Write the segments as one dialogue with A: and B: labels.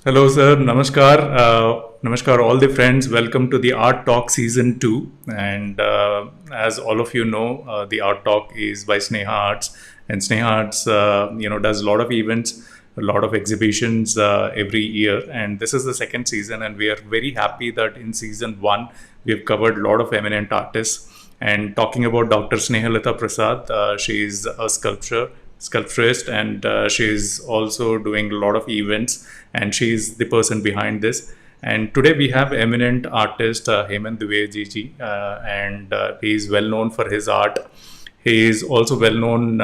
A: Hello, sir. Namaskar. Namaskar, all the friends. Welcome to the Art Talk Season 2. And as all of you know, the Art Talk is by Sneha Arts. And Sneha Arts, does a lot of events, a lot of exhibitions every year. And this is the second season. And we are very happy that in Season 1, we have covered a lot of eminent artists. And talking about Dr. Snehalata Prasad, she is a sculpturist, and she is also doing a lot of events, and she is the person behind this. And today we have eminent artist Hemant Dwivedi ji, and he is well known for his art. He is also well known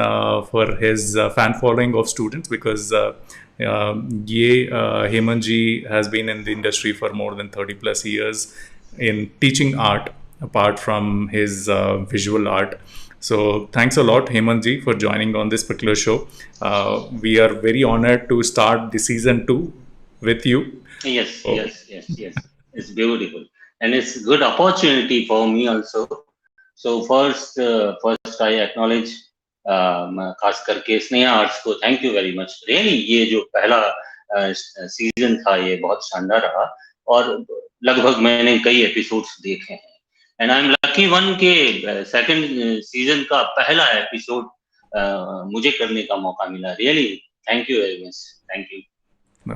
A: for his fan following of students, because Hemant ji has been in the industry for more than 30 plus years in teaching art, apart from his visual art. So thanks a lot, Hemant ji, for joining on this particular show. We are very honored to start the season 2 with you. Oh.
B: Yes. It's beautiful, and it's good opportunity for me also. So first I acknowledge खास करके Sneha arts को thank you very much. Really ये जो पहला season था ये बहुत शानदार रहा, और लगभग मैंने कई एपिसोड्स देखे हैं. And I am lucky one के सेकंड सीजन का पहला एपिसोड मुझे करने का मौका मिला. Really thank you very much. Thank you.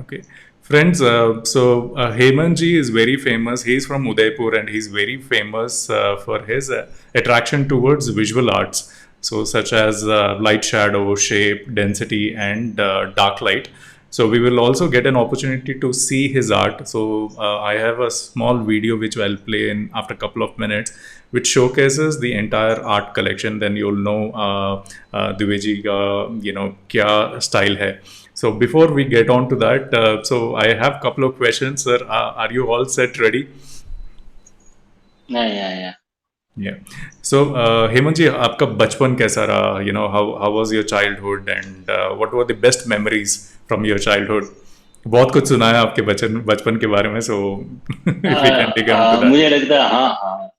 A: Okay. Friends, Hemant ji is very famous. He is from Udaipur, and he's very famous for his attraction towards visual arts. So, such as light, shadow, shape, density, and dark light. So, we will also get an opportunity to see his art. So, I have a small video which I'll play in after a couple of minutes, which showcases the entire art collection. Then you'll know Dwivedi ka, kya style hai. So before we get on to that, so I have a couple of questions, sir. Are you all set, ready?
B: Yeah.
A: So Hemant ji, आपका बचपन कैसा रहा? How was your childhood, and what were the best memories from your childhood? बहुत कुछ सुना है आपके बचपन के बारे में, so if we can dig into that.
B: मुझे लगता है हाँ.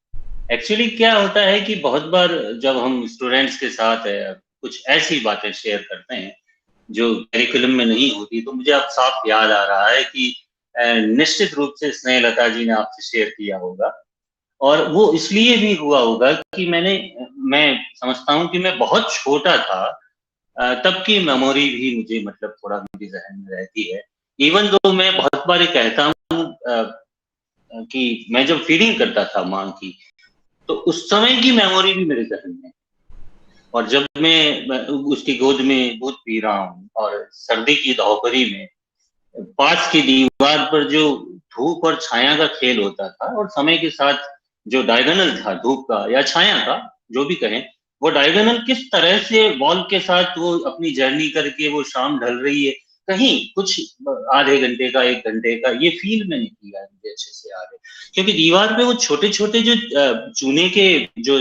B: एक्चुअली क्या होता है कि बहुत बार जब हम स्टूडेंट्स के साथ कुछ ऐसी बातें शेयर करते हैं जो करिकुलम में नहीं होती, तो मुझे अब साफ याद आ रहा है कि निश्चित रूप से स्नेहलता जी ने आपसे शेयर किया होगा, और वो इसलिए भी हुआ होगा कि मैं समझता हूँ कि मैं बहुत छोटा था, तब की मेमोरी भी मुझे मतलब थोड़ा मेरे जहन में रहती है. इवन दो मैं बहुत बार कहता हूँ कि मैं जब फीडिंग करता था माँ की, तो उस समय की मेमोरी भी मेरे जहन में, और जब मैं उसकी गोद में दूध पी रहा हूँ और सर्दी की दोपहरी में पास की दीवार पर जो धूप और छाया का खेल होता था, और समय के साथ जो डायगोनल था धूप का या छाया का, जो भी कहें, वो डायगोनल किस तरह से वॉल के साथ वो अपनी जर्नी करके वो शाम ढल रही है, कहीं कुछ आधे घंटे का 1 घंटे का, ये फील मैंने किया मुझे अच्छे से याद है. क्योंकि दीवार पे वो छोटे छोटे जो चूने के जो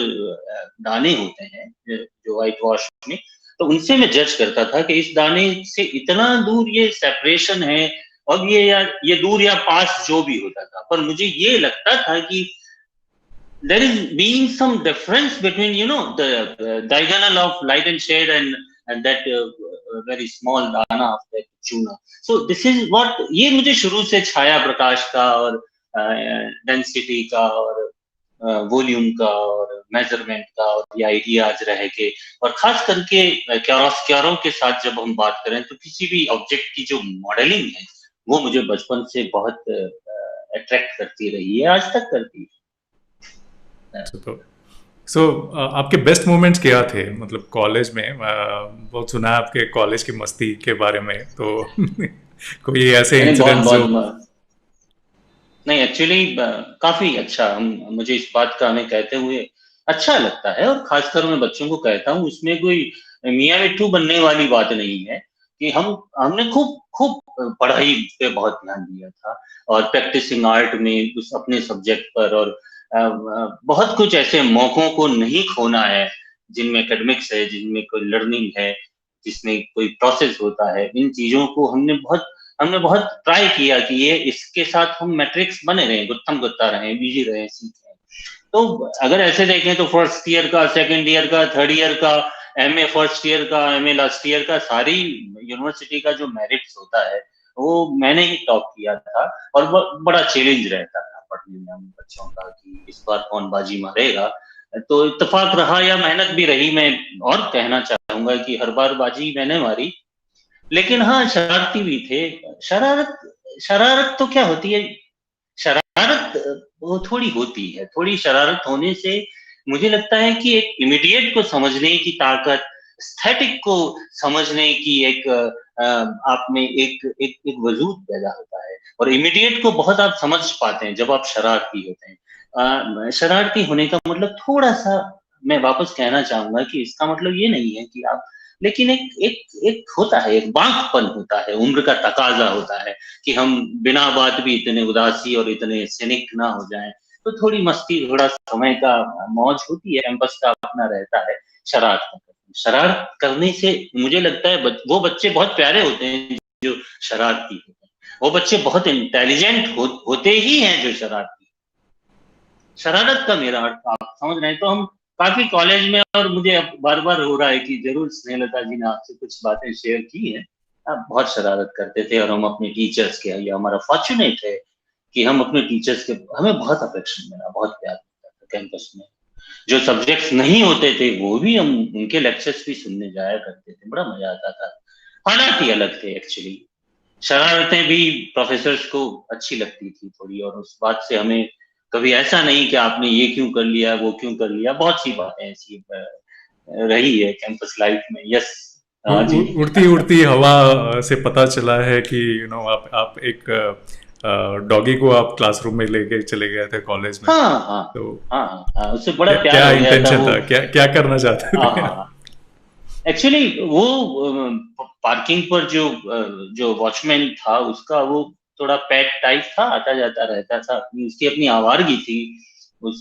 B: दाने होते हैं जो व्हाइट वॉश में, तो उनसे मैं जज करता था कि इस दाने से इतना दूर ये सेपरेशन है, और ये दूर या पास जो भी होता था, पर मुझे ये लगता था कि there is being some difference between the diagonal of light and shade and that very small dana of that chuna. So this is what ये मुझे शुरू से छाया प्रकाश का और डेंसिटी का और वॉल्यूम का और मेजरमेंट का और ये आइडियाज रह के, और खास करके क्यारों के साथ जब हम बात करें तो किसी भी ऑब्जेक्ट की जो मॉडलिंग है वो मुझे बचपन से बहुत अट्रैक्ट करती रही है, आज तक करती है.
A: So, आपके बेस्ट मोमेंट्स क्या थे, मतलब कॉलेज में? बहुत सुना है आपके कॉलेज की मस्ती के बारे में, तो कोई ऐसे इंसिडेंट्स जो...
B: नहीं, एक्चुअली काफी अच्छा, मुझे इस बात का हमें कहते हुए अच्छा लगता है, और खासकर मैं बच्चों को कहता हूँ, इसमें कोई मियाँ मिट्ठू बनने वाली बात नहीं है कि हमने खूब पढ़ाई पे बहुत ध्यान दिया था, और प्रैक्टिसिंग आर्ट में उस अपने सब्जेक्ट पर, और बहुत कुछ ऐसे मौकों को नहीं खोना है जिनमें एकेडमिक्स है, जिनमें कोई लर्निंग है, जिसमें कोई प्रोसेस होता है. इन चीजों को हमने बहुत ट्राई किया कि ये इसके साथ हम मैट्रिक्स बने रहें, गुत्थम गुत्ता रहें, बिजी रहें, सीखें. तो अगर ऐसे देखें तो फर्स्ट ईयर का, सेकंड ईयर का, थर्ड ईयर का, एमए फर्स्ट ईयर का, एमए लास्ट ईयर का, सारी यूनिवर्सिटी का जो मेरिट्स होता है वो मैंने ही टॉप किया था और बड़ा चैलेंज रहता था पढ़ने में हम बच्चों का कि इस बार कौन बाजी मारेगा। तो इत्तेफाक रहा या मेहनत भी रही, मैं और कहना चाहूंगा कि हर बार बाजी मैंने मारी, लेकिन हाँ शरारती भी थे। शरारत शरारत तो क्या होती है, शरारत वो थोड़ी होती है, थोड़ी शरारत होने से मुझे लगता है कि एक इमीडिएट को समझने की ताकत, स्थैटिक को समझने की एक आप में एक वजूद पैदा होता है और इमीडिएट को बहुत आप समझ पाते हैं जब आप शरारती होते हैं। शरारती होने का मतलब थोड़ा सा, मैं वापस कहना चाहूंगा कि इसका मतलब ये नहीं है कि आप, लेकिन एक एक एक होता है, एक बांकपन होता है, उम्र का तकाजा होता है कि हम बिना बात भी इतने उदासी और इतने सिनिक ना हो जाएं। तो थोड़ी मस्ती, थोड़ा समय का मौज होती है, कैंपस का अपना रहता है। शरारत शरारत करने से मुझे लगता है वो बच्चे बहुत प्यारे होते हैं जो शरारती होते हैं, वो बच्चे बहुत इंटेलिजेंट होते ही हैं जो शरारती। शरारत का मेरा अर्थ आप समझ रहे हैं। तो हम काफी कॉलेज में, और मुझे अब बार बार हो रहा है कि जरूर स्नेहलता जी ने आपसे कुछ बातें शेयर की हैं, आप बहुत शरारत करते थे और हम अपने टीचर्स के, ये हमारा फॉर्चुनेट है कि हम अपने टीचर्स के, हमें बहुत अफेक्शन मिला, बहुत प्यार मिलता था कैंपस में। जो सब्जेक्ट्स नहीं होते थे वो भी हम उनके लेक्चर्स भी सुनने जाया करते थे, बड़ा मजा आता था। हालात ही अलग थे एक्चुअली। शरारतें भी प्रोफेसर्स को अच्छी लगती थी थोड़ी, और उस बात से हमें कभी ऐसा नहीं कि आपने ये क्यों कर लिया, वो क्यों कर लिया, बहुत सी बातें ऐसी रही है कैंपस लाइफ में। यस। हाँ जी।
A: उड़ती उड़ती हवा से पता चला है कि आप एक डॉगी को आप क्लासरूम में लेके चले गए थे कॉलेज में।
B: हाँ हाँ
A: तो
B: हाँ हाँ हाँ, उससे बड़ा
A: क्या
B: प्यार
A: क्या
B: हो गया था
A: इंटेंशन
B: वो।
A: था, क्या क्या करना चाहते थे?
B: हाँ, एक्चुअली वो पार्किंग पर जो वॉचमैन था उसका वो थोड़ा पेट टाइप था, आता जाता रहता था, उसकी अपनी आवारगी थी उस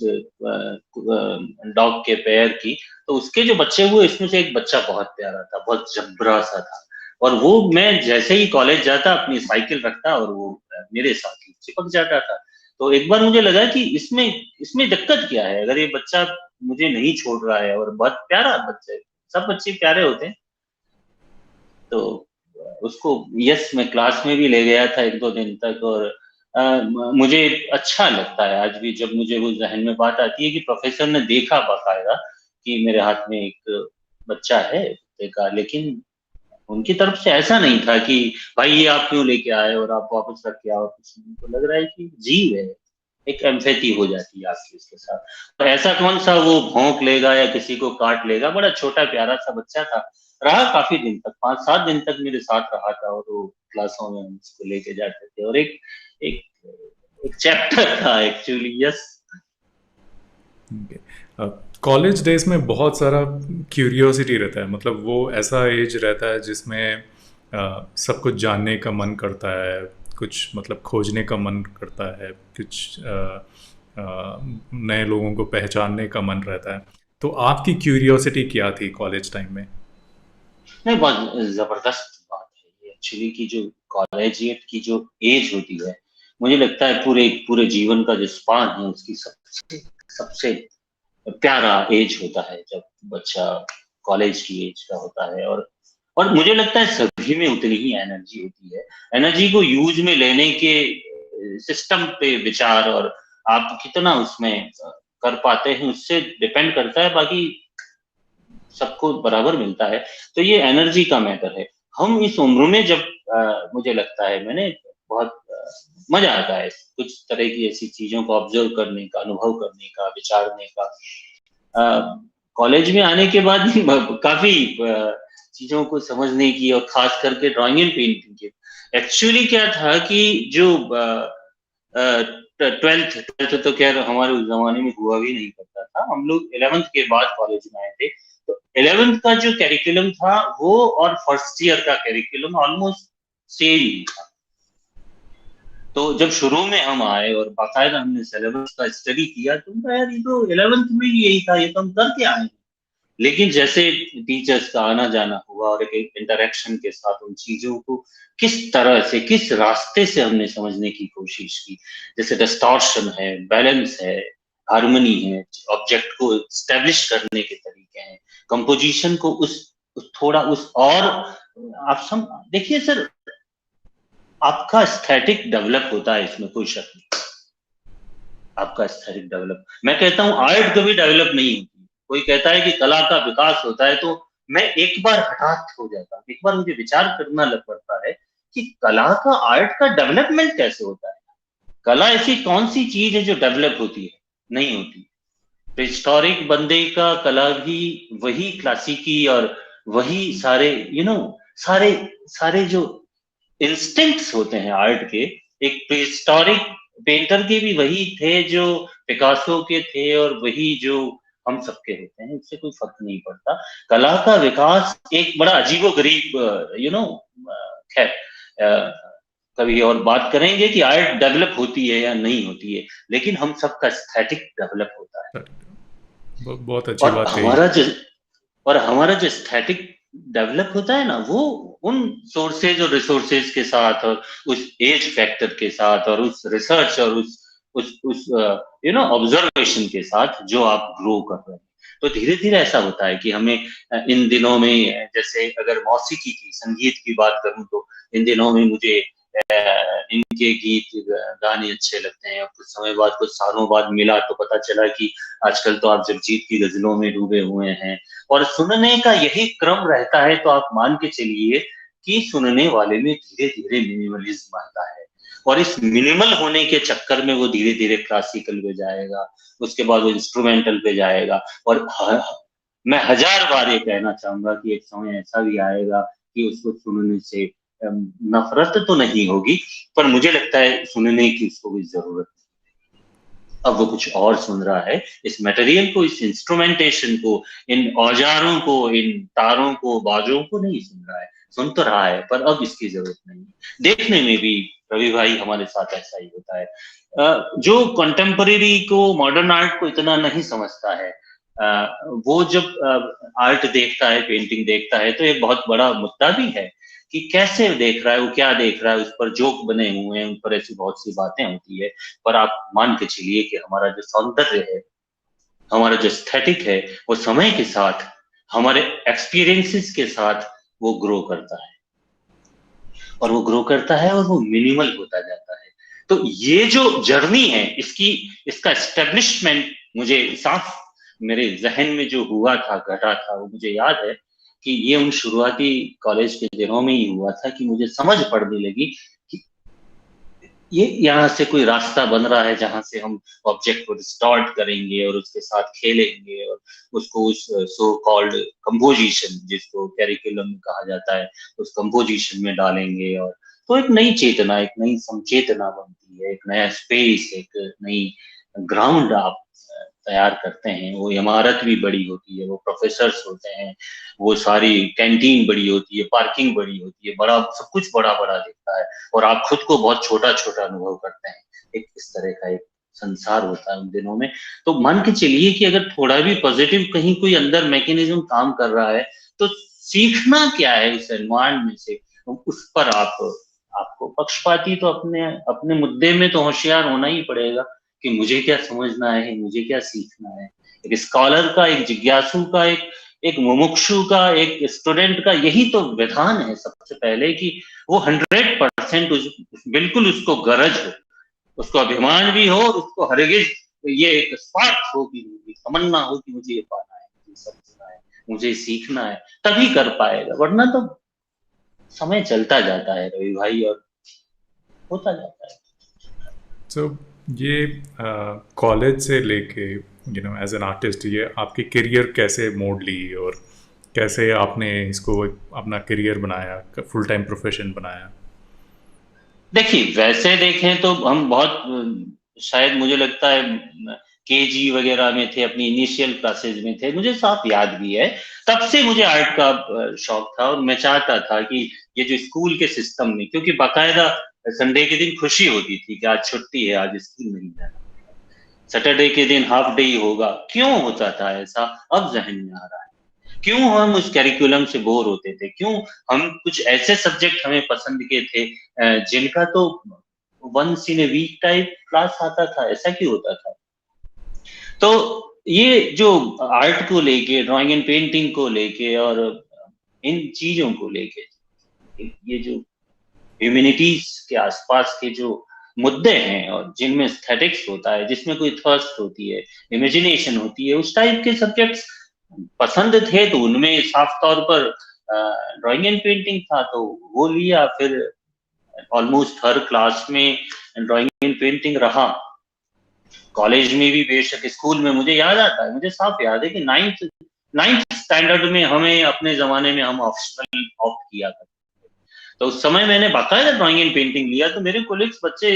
B: डॉग के पैर की। तो उसके जो बच्चे हुए इसमें से एक बच्चा बहुत प्यारा था, बहुत जबरा सा था, और वो मैं जैसे ही कॉलेज जाता अपनी साइकिल रखता और वो मेरे साथ ही चिपक जाता था। तो एक बार मुझे लगा कि इसमें इसमें दिक्कत क्या है, अगर ये बच्चा मुझे नहीं छोड़ रहा है, और बहुत प्यारा बच्चा है, सब बच्चे प्यारे होते हैं। तो उसको, यस, मैं क्लास में भी ले गया था एक दो दिन तक, और मुझे अच्छा लगता है आज भी जब मुझे वो जहन में बात आती है कि प्रोफेसर ने देखा बाकायदा कि मेरे हाथ में एक बच्चा है कुत्ते का, लेकिन उनकी तरफ से ऐसा नहीं था कि भाई ये आप क्यों लेके आए और आप वापस रख के आओ, कुछ नहीं। तो लग रहा है कि जीव है, एक एम्पैथी हो जाती है आपकी उसके साथ। तो ऐसा कौन सा वो भौंक लेगा या किसी को काट लेगा, बड़ा छोटा प्यारा सा बच्चा था, रहा काफी दिन तक, 5-7 दिन तक मेरे साथ रहा था, और वो क्लासों में हम उसको लेके जाते थे, और एक एक एक चैप्टर था एक्चुअली। यस।
A: कॉलेज डेज में बहुत सारा क्यूरियोसिटी रहता है, मतलब वो ऐसा एज रहता है जिसमें सब कुछ जानने का मन करता है, कुछ मतलब खोजने का मन करता है, कुछ नए लोगों को पहचानने का मन रहता है। तो आपकी क्यूरियोसिटी क्या थी कॉलेज टाइम में?
B: नहीं, बहुत जबरदस्त बात है ये एक्चुअली, की जो कॉलेजिएट की जो एज होती है, मुझे लगता है पूरे पूरे जीवन का जो स्पान है उसकी सबसे सबसे प्यारा एज होता है जब बच्चा कॉलेज की एज का होता है। और मुझे लगता है सभी में उतनी ही एनर्जी होती है। एनर्जी को यूज में लेने के सिस्टम पे विचार, और आप कितना उसमें कर पाते हैं उससे डिपेंड करता है, बाकी सबको बराबर मिलता है। तो ये एनर्जी का मैटर है। हम इस उम्र में जब मुझे लगता है, मैंने बहुत मजा आता है कुछ तरह की ऐसी चीजों को ऑब्जर्व करने का, अनुभव करने का, विचारने का। कॉलेज में आने के बाद काफी चीजों को समझने की, और खास करके ड्राइंग एंड पेंटिंग की। एक्चुअली क्या था कि जो ट्वेल्थ ट्वेल्थ तो खैर हमारे उस जमाने में हुआ भी नहीं करता था, हम लोग 11th के बाद कॉलेज में आए थे। तो 11th का जो कैरिकुलम था वो और फर्स्ट ईयर का कैरिकुलम ऑलमोस्ट सेम ही था। तो जब शुरू में हम आए और बाकायदा हमने सिलेबस का स्टडी किया, तो यार ये तो 11th में ही यही था, ये तो हम करके आए हैं। लेकिन जैसे टीचर्स का आना जाना हुआ और एक इंटरेक्शन के साथ उन चीजों को किस तरह से, किस रास्ते से हमने समझने की कोशिश की, जैसे डिस्टॉर्शन है, बैलेंस है, हार्मनी है, ऑब्जेक्ट को स्टैब्लिश करने के तरीके हैं, कंपोजिशन को उस थोड़ा उस और, आप सम देखिए सर, आपका एस्थेटिक डेवलप होता है, इसमें कोई शक नहीं। आपका एस्थेटिक डेवलप, मैं कहता हूँ आर्ट कभी डेवलप नहीं होती। कोई कहता है कि कला का विकास होता है, तो मैं एक बार हताश हो जाता हूँ। एक बार मुझे विचार करना लग पड़ता है कि कला का, आर्ट का डेवलपमेंट कैसे होता है। कला ऐसी कौन सी चीज है जो डेवलप होती है? नहीं होती। प्रीहिस्टोरिक बंदे का कला भी वही क्लासिकी और वही सारे सारे सारे जो इंस्टिंक्ट्स होते हैं आर्ट के, एक प्रीहिस्टोरिक पेंटर के भी वही थे जो पिकासो के थे, और वही जो हम सबके होते हैं। इससे कोई फर्क नहीं पड़ता। कला का विकास एक बड़ा अजीबोगरीब, खैर, अ, कभी और बात करेंगे कि आर्ट डेवलप होती है या नहीं होती है, लेकिन हम सबका एस्थेटिक डेवलप होता है।
A: बहुत अच्छी
B: और
A: बात कही।
B: हमारा जो और हमारा जो एस्थेटिक डेवलप होता है ना, वो उन सोर्सेज और रिसोर्सेज के साथ, और उस एज फैक्टर के साथ, और उस रिसर्च, और उस ऑब्जर्वेशन के साथ जो आप ग्रो कर रहे हैं। तो धीरे धीरे ऐसा होता है कि हमें इन दिनों में, जैसे अगर मौसीकी की, संगीत की बात करूं, तो इन दिनों में मुझे इनके गीत गाने अच्छे लगते हैं। कुछ समय बाद, कुछ सालों बाद मिला तो पता चला कि आजकल तो आप जगजीत की गजलों में डूबे हुए हैं, और सुनने का यही क्रम रहता है। तो आप मान के चलिए कि सुनने वाले में धीरे धीरे मिनिमलिज्म आता है, और इस मिनिमल होने के चक्कर में वो धीरे धीरे क्लासिकल पे जाएगा, उसके बाद वो इंस्ट्रूमेंटल पे जाएगा। और मैं हजार बार ये कहना चाहूंगा कि एक समय ऐसा भी आएगा कि उसको सुनने से नफरत तो नहीं होगी, पर मुझे लगता है सुनने की उसको भी जरूरत। अब वो कुछ और सुन रहा है, इस मटेरियल को, इस इंस्ट्रूमेंटेशन को, इन औजारों को, इन तारों को, बाजों को नहीं सुन रहा है। सुन तो रहा है, पर अब इसकी जरूरत नहीं। देखने में भी रवि भाई हमारे साथ ऐसा ही होता है। जो कंटेम्परेरी को, मॉडर्न आर्ट को इतना नहीं समझता है, वो जब आर्ट देखता है, पेंटिंग देखता है, तो एक बहुत बड़ा मुद्दा भी है कि कैसे देख रहा है, वो क्या देख रहा है। उस पर जोक बने हुए हैं, उन पर ऐसी बहुत सी बातें होती है। पर आप मान के चलिए कि हमारा जो सौंदर्य है, हमारा जो एस्थेटिक है, वो समय के साथ, हमारे एक्सपीरियंसेस के साथ वो ग्रो करता है, और वो ग्रो करता है, और वो मिनिमल होता जाता है। तो ये जो जर्नी है, इसका एस्टेब्लिशमेंट मुझे साफ मेरे जहन में जो हुआ था, घटा था, वो मुझे याद है कि ये उन शुरुआती कॉलेज के दिनों में ही हुआ था कि मुझे समझ पड़ने लगी कि ये यहाँ से कोई रास्ता बन रहा है जहां से हम ऑब्जेक्ट को डिस्टॉर्ट करेंगे, और उसके साथ खेलेंगे, और उसको उस सो कॉल्ड कंपोजिशन, जिसको कैरिकुलम कहा जाता है, उस कंपोजिशन में डालेंगे। और तो एक नई चेतना, एक नई संचेतना बनती है, एक नया स्पेस, एक नई ग्राउंड आप तैयार करते हैं। वो इमारत भी बड़ी होती है, वो प्रोफेसर्स होते हैं, वो सारी कैंटीन बड़ी होती है, पार्किंग बड़ी होती है, बड़ा सब कुछ बड़ा बड़ा दिखता है, और आप खुद को बहुत छोटा छोटा अनुभव करते हैं। एक इस तरह का एक संसार होता है उन दिनों में। तो मान के चलिए कि अगर थोड़ा भी पॉजिटिव कहीं कोई अंदर मैकेनिज्म काम कर रहा है, तो सीखना क्या है उस एनवायरनमेंट से, उस पर आपको पक्षपाती तो अपने अपने मुद्दे में तो होशियार होना ही पड़ेगा कि मुझे क्या समझना है, मुझे क्या सीखना है। एक स्कॉलर का, एक जिज्ञासु का, एक मुमुक्षु का, एक स्टूडेंट का यही तो विधान है सबसे पहले, कि वो 100% बिल्कुल उसको गरज हो, उसको अभिमान भी हो, उसको हरगिज ये एक स्वार्थ हो, कि तमन्ना हो कि मुझे ये पाना है, मुझे समझना है, मुझे सीखना है, तभी कर पाएगा। वरना तो समय चलता जाता है रवि भाई, और होता जाता है।
A: सो ये कॉलेज से लेके एज एन आर्टिस्ट ये आपकी करियर कैसे मोड़ ली, और कैसे आपने इसको अपना करियर बनाया, फुल टाइम प्रोफेशन बनाया?
B: देखिए, वैसे देखें तो हम बहुत शायद मुझे लगता है केजी वगैरह में थे, अपनी इनिशियल क्लासेज में थे, मुझे साफ याद भी है। तब से मुझे आर्ट का शौक था, और मैं चाहता था कि ये जो स्कूल के सिस्टम में, क्योंकि बाकायदा संडे के दिन खुशी होती थी कि आज छुट्टी है, आज स्कूल नहीं जाना, सैटरडे के दिन हाफ डे ही होगा। क्यों होता था ऐसा, अब जहन में आ रहा है। क्यों हम उस कैरिकुलम से बोर होते थे, क्यों हम कुछ ऐसे सब्जेक्ट हमें पसंद के थे जिनका तो once in a week type class आता था, ऐसा क्यों होता था। तो ये जो आर्ट को लेके, ड्राइंग एंड पेंटिंग को लेके, और इन चीजों को लेके, ये जो ह्यूमैनिटीज के आसपास के जो मुद्दे हैं और जिनमें एस्थेटिक्स होता है, जिसमें कोई थर्स्ट होती है, इमेजिनेशन होती है, उस टाइप के सब्जेक्ट्स पसंद थे, तो उनमें साफ तौर पर ड्राइंग एंड पेंटिंग था, तो वो लिया। फिर ऑलमोस्ट हर क्लास में ड्राइंग एंड पेंटिंग रहा। कॉलेज में भी बेशक, स्कूल में मुझे याद आता है, मुझे साफ याद है कि नाइन्थ स्टैंडर्ड में हमें अपने जमाने में हम ऑप्शनल ऑप्ट किया करते, तो उस समय मैंने बाकायदा ड्राइंग एंड पेंटिंग लिया। तो मेरे कोलिग्स बच्चे,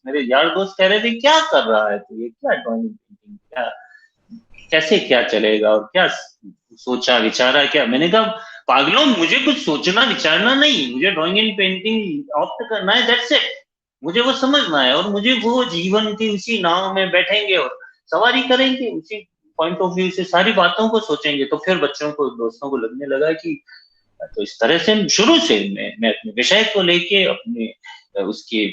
B: मेरे यार दोस्त कह रहे थे क्या कर रहा है तू, ये क्या ड्राइंग एंड पेंटिंग, क्या कैसे क्या चलेगा और क्या सोचा विचारा क्या। मैंने कहा पागलों, मुझे कुछ सोचना विचारना नहीं, मुझे ड्राइंग एंड पेंटिंग ऑप्ट करना है, दैट्स इट। मुझे वो समझना है और मुझे वो जीवन की उसी नाव में बैठेंगे और सवारी करेंगे, उसी पॉइंट ऑफ व्यू से सारी बातों को सोचेंगे। तो फिर बच्चों को, दोस्तों को लगने लगा कि तो इस तरह से शुरू से मैं अपने विषय को लेके अपने उसकी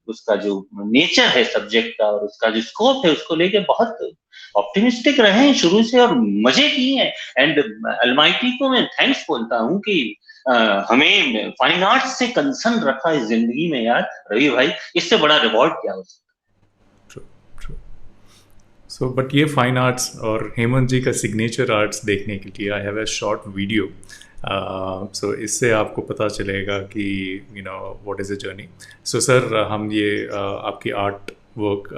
B: उसका जो नेचर है सब्जेक्ट का और उसका जो स्कोप है उसको लेके बहुत ऑप्टिमिस्टिक रहे हैं शुरू से और मजे किए हैं। एंड अलमाइटी को मैं थैंक्स बोलता हूँ कि हमें फाइन आर्ट्स से कंसर्न रखा है जिंदगी में यार रवि भाई, इससे बड़ा रिवॉर्ड क्या हो सकता
A: है। सो बट ये फाइन आर्ट्स और हेमंत जी का सिग्नेचर आर्ट्स देखने के लिए I have a short video. So इससे आपको पता चलेगा कि you know what is a journey. So sir हम ये आपकी आर्ट वर्क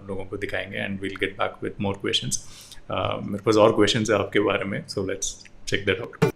A: लोगों को दिखाएंगे and we'll get back with more questions. मेरे पास और क्वेश्चंस है आपके बारे में, so let's check that out.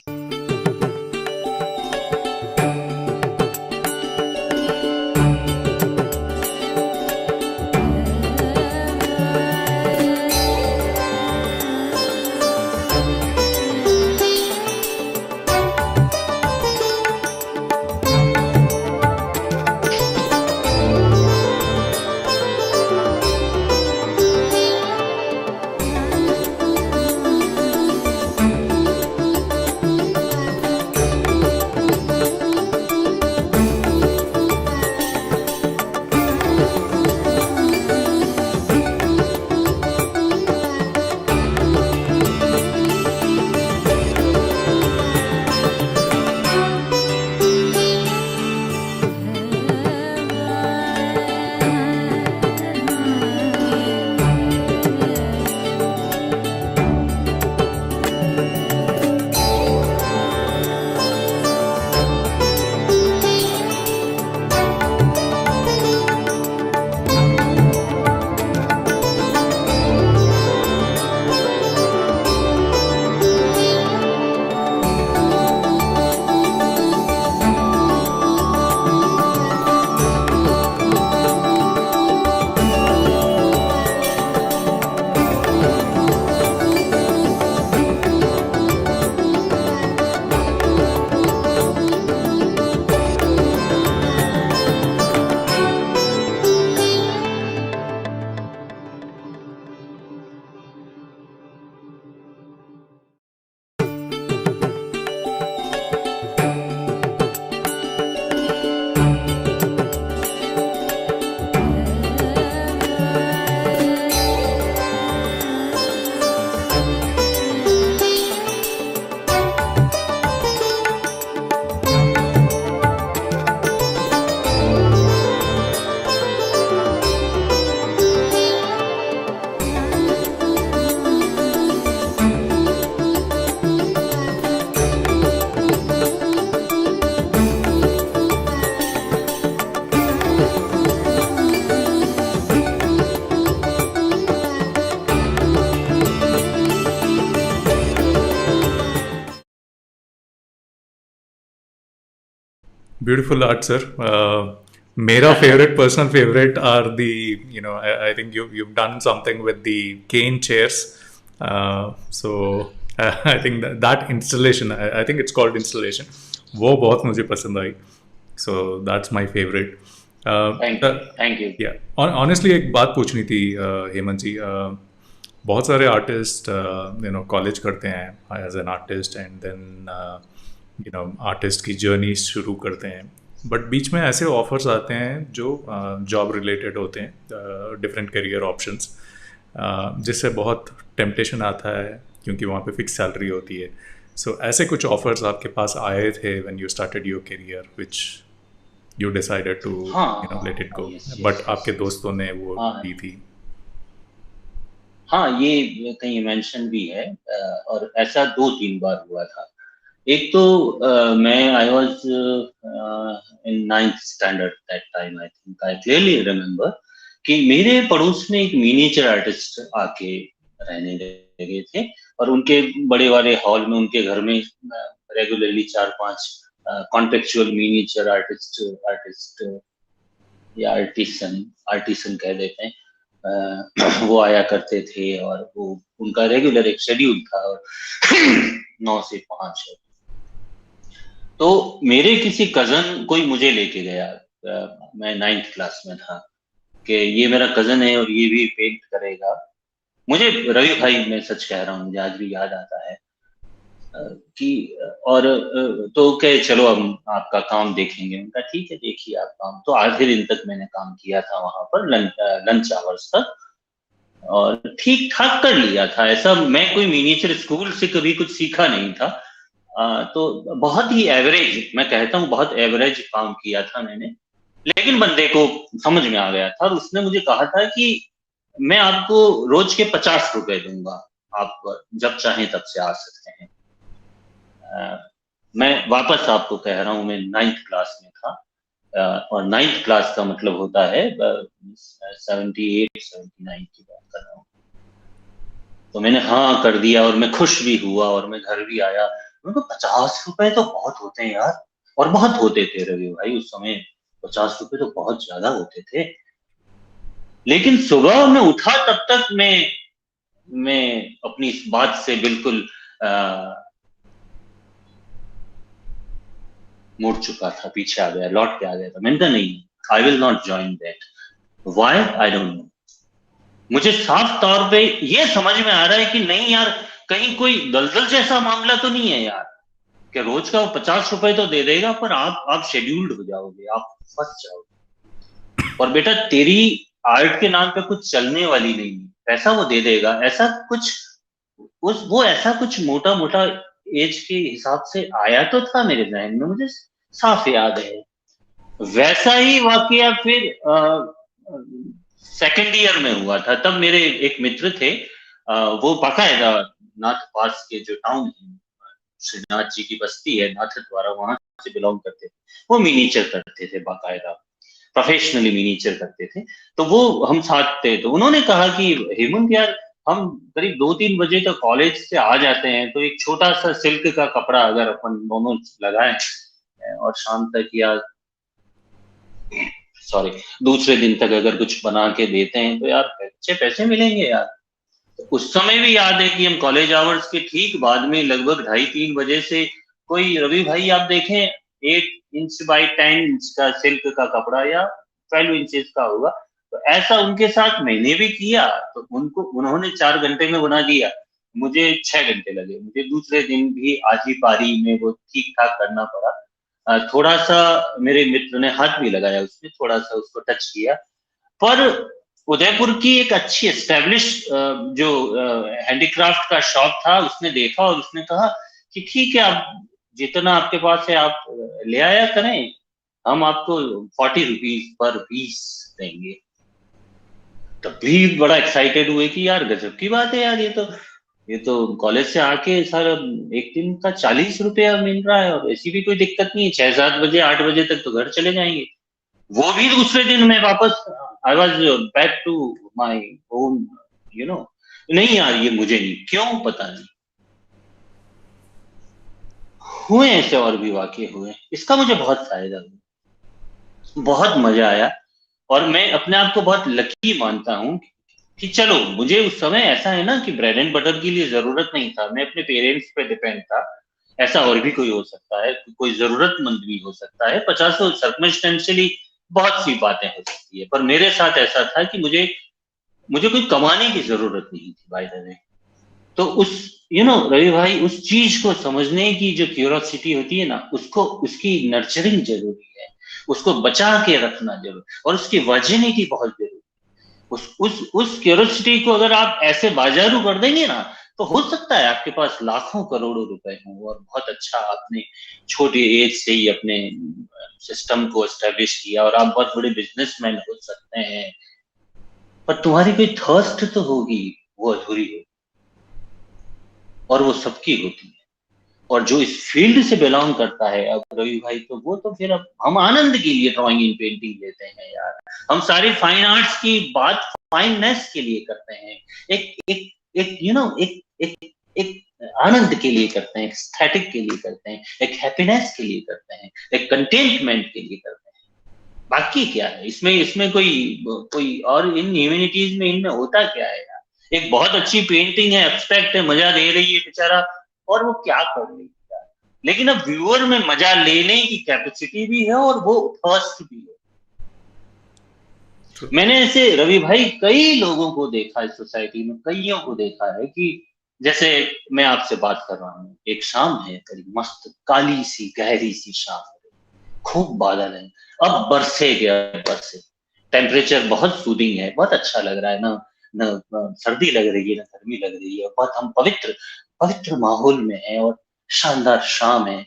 A: Beautiful art, sir. मेरा favorite, personal favorite are the, you know, I think you've done something with the cane chairs. So I think that installation, I think it's called installation. वो बहुत मुझे पसंद आई. So that's my favorite.
B: Thank you.
A: Yeah. Honestly, एक बात पूछनी थी हेमंत जी. बहुत सारे आर्टिस्ट यू नो कॉलेज करते हैं as an artist and then you know artist की जर्नी शुरू करते हैं, बट बीच में ऐसे ऑफर्स आते हैं जो जॉब रिलेटेड होते हैं, डिफरेंट करियर ऑप्शंस, जिससे बहुत टेम्पटेशन आता है क्योंकि वहाँ पे फिक्स सैलरी होती है. सो ऐसे कुछ ऑफर्स आपके पास आए थे when you started your career which you decided to
B: हाँ,
A: let it go,
B: yes
A: but
B: yes yes
A: आपके
B: यस।
A: दोस्तों ने वो
B: हाँ
A: दी थी।
B: हाँ, ये कहीं मेंशन भी है, और ऐसा 2-3 बार हुआ था। एक तो मैं I was in 9th standard that time, I think I clearly remember कि मेरे पड़ोस में एक मिनिएचर आर्टिस्ट आके रहने लगे थे, और उनके बड़े वाले हॉल में उनके घर में regularly 4-5 contractual miniature artist artist या आर्टिसन आर्टिसन कह देते हैं, वो आया करते थे, और वो उनका रेगुलर एक शेड्यूल था, और 9 से 5 है। तो मेरे किसी कजन कोई मुझे लेके गया, मैं 9th क्लास में था, कि ये मेरा कजन है और ये भी पेंट करेगा। मुझे रवि भाई, मैं सच कह रहा हूँ, मुझे आज भी याद आता है कि और तो कहे चलो हम आपका काम देखेंगे। उनका ठीक है, देखिए आप काम। तो आधे दिन तक मैंने काम किया था वहां पर, लंच आवर्स तक, और ठीक ठाक कर लिया था। ऐसा मैं कोई मिनिएचर स्कूल से कभी कुछ सीखा नहीं था, तो बहुत ही एवरेज, मैं कहता हूँ बहुत एवरेज काम किया था मैंने। लेकिन बंदे को समझ में आ गया था, और उसने मुझे कहा था कि मैं आपको रोज के 50 रुपए दूंगा, आप जब चाहें तब से आ सकते हैं। मैं वापस आपको कह रहा हूँ, मैं 9th क्लास में था, और 9th क्लास का मतलब होता है 78-79 की बात कर रहा हूँ। तो मैंने हाँ कर दिया, और मैं खुश भी हुआ, और मैं घर भी आया। मेरे को 50 रुपए तो बहुत होते हैं यार, और बहुत होते थे रवि भाई उस समय। 50 रुपए तो बहुत ज्यादा होते थे। लेकिन सुबह मैं उठा, तब तक मैं अपनी इस बात से बिल्कुल मुड़ चुका था, पीछे आ गया, लौट के आ गया था। मैंने कहा नहीं, I will not join that. Why, I don't know. मुझे साफ तौर पे ये समझ में आ रहा है कि नहीं यार, कहीं कोई दलदल जैसा मामला तो नहीं है यार, कि रोज का वो 50 रुपए तो दे देगा, पर आप शेड्यूल्ड हो जाओगे, आप फंस जाओगे। और बेटा, तेरी आर्ट के नाम पे कुछ चलने वाली नहीं है, पैसा वो दे देगा, ऐसा कुछ उस वो ऐसा कुछ मोटा मोटा एज के हिसाब से आया तो था मेरे जहन में, मुझे साफ याद है। वैसा ही वाकया फिर सेकेंड ईयर में हुआ था। तब मेरे एक मित्र थे, वो बाकायदा नाथ पास के जो टाउन है, श्रीनाथ जी की बस्ती है नाथ द्वारा, वहां से बिलोंग करते थे। वो मिनीचर करते थे बाकायदा, प्रोफेशनली मिनीचर करते थे। तो वो हम साथ थे। तो उन्होंने कहा कि हेमंत यार, हम करीब 2-3 बजे तक कॉलेज से आ जाते हैं, तो एक छोटा सा सिल्क का कपड़ा अगर अपन दोनों लगाएं, और शाम तक या सॉरी दूसरे दिन तक अगर कुछ बना के देते हैं, तो यार अच्छे पैसे मिलेंगे यार। तो उस समय भी याद है कि हम कॉलेज आवर्स के ठीक बाद में लगभग 2:30-3 बजे से, कोई रवि भाई आप देखें 8 इंच बाई 10 इंच का सिल्क का कपड़ा, या 12 इंचेस का होगा, तो ऐसा उनके साथ मैंने भी किया। तो उनको उन्होंने 4 घंटे में बना दिया, मुझे 6 घंटे लगे। मुझे दूसरे दिन भी आधी पारी में वो ठीक ठाक करना पड़ा। थोड़ा सा मेरे मित्र ने हाथ भी लगाया उसमें, थोड़ा सा उसको टच किया। पर उदयपुर की एक अच्छी एस्टेब्लिश जो हैंडीक्राफ्ट का शॉप था, उसने देखा और उसने कहा कि ठीक है, आप जितना आपके पास है आप ले आया करें, हम आपको 40 रुपीज पर पीस देंगे। तभी बड़ा एक्साइटेड हुए कि यार गजब की बात है यार, ये तो कॉलेज से आके सर एक दिन का 40 रुपया मिल रहा है, और ऐसी भी कोई दिक्कत नहीं है, 6-7 बजे 8 बजे तक तो घर चले जाएंगे। वो भी दूसरे दिन मैं वापस, I was back to my home, you know. नहीं यार, ये मुझे नहीं, क्यों पता नहीं। हुए ऐसे और भी वाकये हुए, इसका मुझे बहुत फायदा हुआ, बहुत मजा आया। और मैं अपने आप को बहुत लकी मानता हूँ कि चलो, मुझे उस समय ऐसा है ना कि ब्रेड एंड बटर के लिए जरूरत नहीं था, मैं अपने पेरेंट्स पे डिपेंड था। ऐसा और भी कोई हो सकता है, कोई जरूरतमंद भी हो सकता है, 50 सर्कमस्टेंशियली बहुत सी बातें हो सकती है, पर मेरे साथ ऐसा था कि मुझे मुझे कोई कमाने की जरूरत नहीं थी, बाय द वे। तो उस रवि भाई, उस चीज को समझने की जो क्यूरोसिटी होती है ना, उसको उसकी नर्चरिंग जरूरी है, उसको बचा के रखना जरूरी, और उसकी वर्जिनिटी बहुत जरूरी। उस क्यूरोसिटी को अगर आप ऐसे बाजारू कर देंगे ना, तो हो सकता है आपके पास लाखों करोड़ों रुपए हों और बहुत अच्छा आपने छोटी एज से ही अपने सिस्टम को एस्टेब्लिश किया और आप बहुत बड़े बिजनेसमैन हो सकते हैं, पर तुम्हारी कोई थर्स्ट तो होगी, वो अधूरी होगी और वो सबकी होती है। और जो इस फील्ड से बिलोंग करता है अब रवि भाई, तो वो तो फिर अब हम आनंद के लिए ड्राइंग इन पेंटिंग लेते हैं यार, हम सारी फाइन आर्ट्स की बात फाइननेस के लिए करते हैं, एक एक एक यू नो एक एक एक आनंद के लिए करते हैं, एक एस्थेटिक के लिए करते हैं, एक हैप्पीनेस के लिए करते हैं, एक कंटेंटमेंट के लिए करते हैं। बाकी क्या है इसमें, इसमें कोई कोई और इन ह्यूमैनिटीज में इनमें होता क्या है यार? एक बहुत अच्छी पेंटिंग है, एब्स्ट्रैक्ट है, मजा दे रही है बेचारा, और वो क्या कर रही है यार? लेकिन अब व्यूअर में मजा लेने की कैपेसिटी भी है और वो थर्स्ट भी है। मैंने ऐसे रवि भाई कई लोगों को देखा है सोसाइटी में, कईयों को देखा है कि जैसे मैं आपसे बात कर रहा हूँ, एक शाम है बड़ी मस्त काली सी गहरी सी शाम है, खूब बादल है, अब बरसे गया, बरसे, टेम्परेचर बहुत सूदिंग है, बहुत अच्छा लग रहा है ना, न सर्दी लग रही है ना गर्मी लग रही है, बहुत हम पवित्र पवित्र माहौल में है और शानदार शाम है।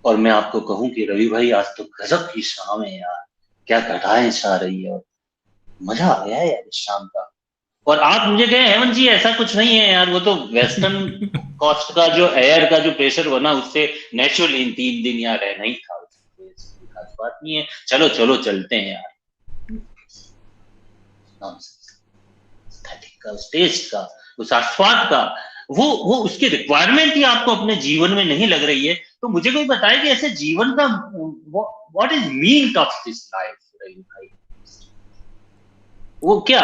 B: और मैं आपको कहूं कि रवि भाई आज तो गजब की शाम है यार, क्या घटाएं छा रही है और मजा आ गया है यार इस शाम का। और आप मुझे कहें हेमंत जी ऐसा कुछ नहीं है यार, वो तो वेस्टर्न कॉस्ट का जो एयर का जो प्रेशर बना उससे नेचुरल इन 3 दिन यहाँ रहना ही था, उससे कोई खास बात नहीं है, चलो चलो चलते हैं यार। एस्थेटिक का, उस टेस्ट का, उस आस्वाद का, वो उसकी रिक्वायरमेंट ही आपको अपने जीवन में नहीं लग रही है, तो मुझे कोई बताए कि ऐसे जीवन का what is mean of this life भाई, वो क्या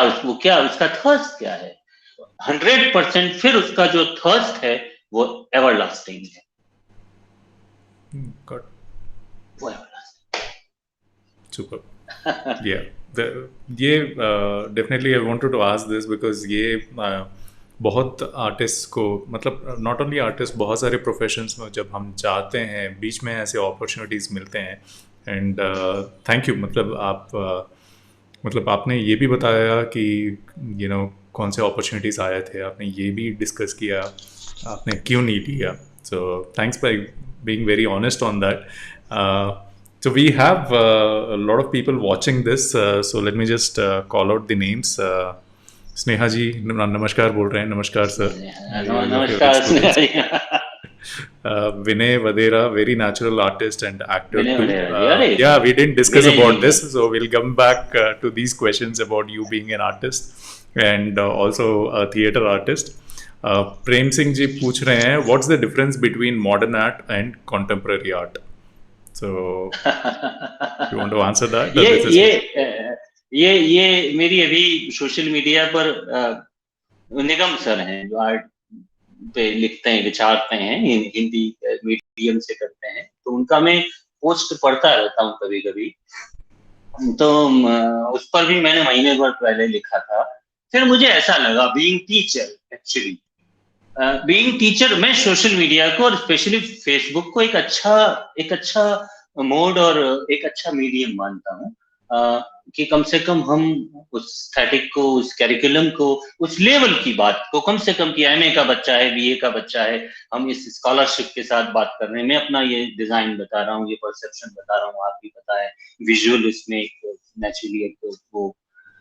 B: उसका थर्स्ट क्या है? 100% फिर उसका जो थर्स्ट है वो एवरलास्टिंग है,
A: God,
B: वो एवरलास्टिंग।
A: super. Yeah, ये definitely I wanted to ask this because ये बहुत आर्टिस्ट को, मतलब नॉट ओनली आर्टिस्ट, बहुत सारे प्रोफेशंस में जब हम जाते हैं बीच में ऐसे अपॉर्चुनिटीज़ मिलते हैं। एंड थैंक यू, मतलब आपने ये भी बताया कि कौन से अपॉर्चुनिटीज़ आए थे, आपने ये भी डिस्कस किया आपने क्यों नहीं लिया। So thanks by being very honest on that. So we have a lot of people watching this. So let me just call out the names. Sneha ji नमस्कार बोल रहे हैं। नमस्कार सर।
B: नमस्कार।
A: Vinay Vadera, very natural artist and actor
B: Vinay
A: too.
B: Vadera,
A: Yeah, we didn't discuss
B: Vinay
A: about
B: ji
A: this, so we'll come back to these questions about you being an artist and also a theatre artist. Prem Singh ji पूछ रहे हैं, what's the difference between modern art and contemporary art? So, you want to answer that?
B: ये मेरी अभी social media पर निगम sir हैं जो art पे लिखते हैं, विचारते हैं, हिंदी मीडियम से करते हैं, तो उनका मैं पोस्ट पढ़ता रहता हूँ कभी कभी। तो उस पर भी मैंने महीने भर पहले लिखा था। फिर मुझे ऐसा लगा being teacher, actually being teacher, मैं सोशल मीडिया को और स्पेशली फेसबुक को एक अच्छा मोड और एक अच्छा मीडियम मानता हूँ, कि कम से कम हम उस स्टैटिक को, उस कैरिकुलम को, उस लेवल की बात को, कम से कम कि एमए का बच्चा है, बीए का बच्चा है, हम इस स्कॉलरशिप के साथ बात कर रहे हैं। मैं अपना ये डिजाइन बता रहा हूँ, ये परसेप्शन बता रहा हूँ, आप भी पता है, विजुअल इसमें एक नेचुरली एक वो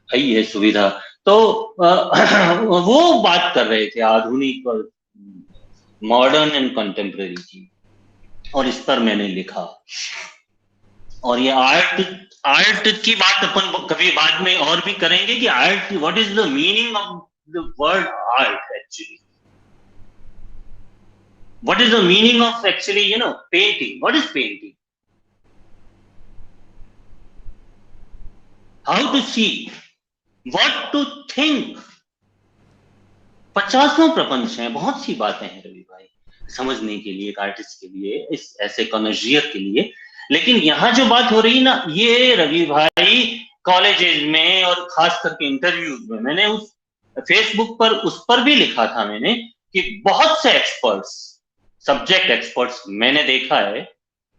B: है ही है सुविधा। तो वो बात कर रहे थे आधुनिक और मॉडर्न एंड कंटेम्प्रेरी की, और इस पर मैंने लिखा। और ये आर्ट की बात अपन कभी बाद में और भी करेंगे कि art, what is the meaning of the word art actually, what is the meaning of actually painting, what is painting, how to see, what to think. 50 प्रपंच हैं, बहुत सी बातें हैं रवि भाई समझने के लिए, एक आर्टिस्ट के लिए, इस ऐसे कॉनर्जियर के लिए। लेकिन यहाँ जो बात हो रही ना, ये रवि भाई कॉलेजेस में और खास करके इंटरव्यूज में, मैंने उस फेसबुक पर उस पर भी लिखा था मैंने कि बहुत से एक्सपर्ट्स, सब्जेक्ट एक्सपर्ट्स मैंने देखा है,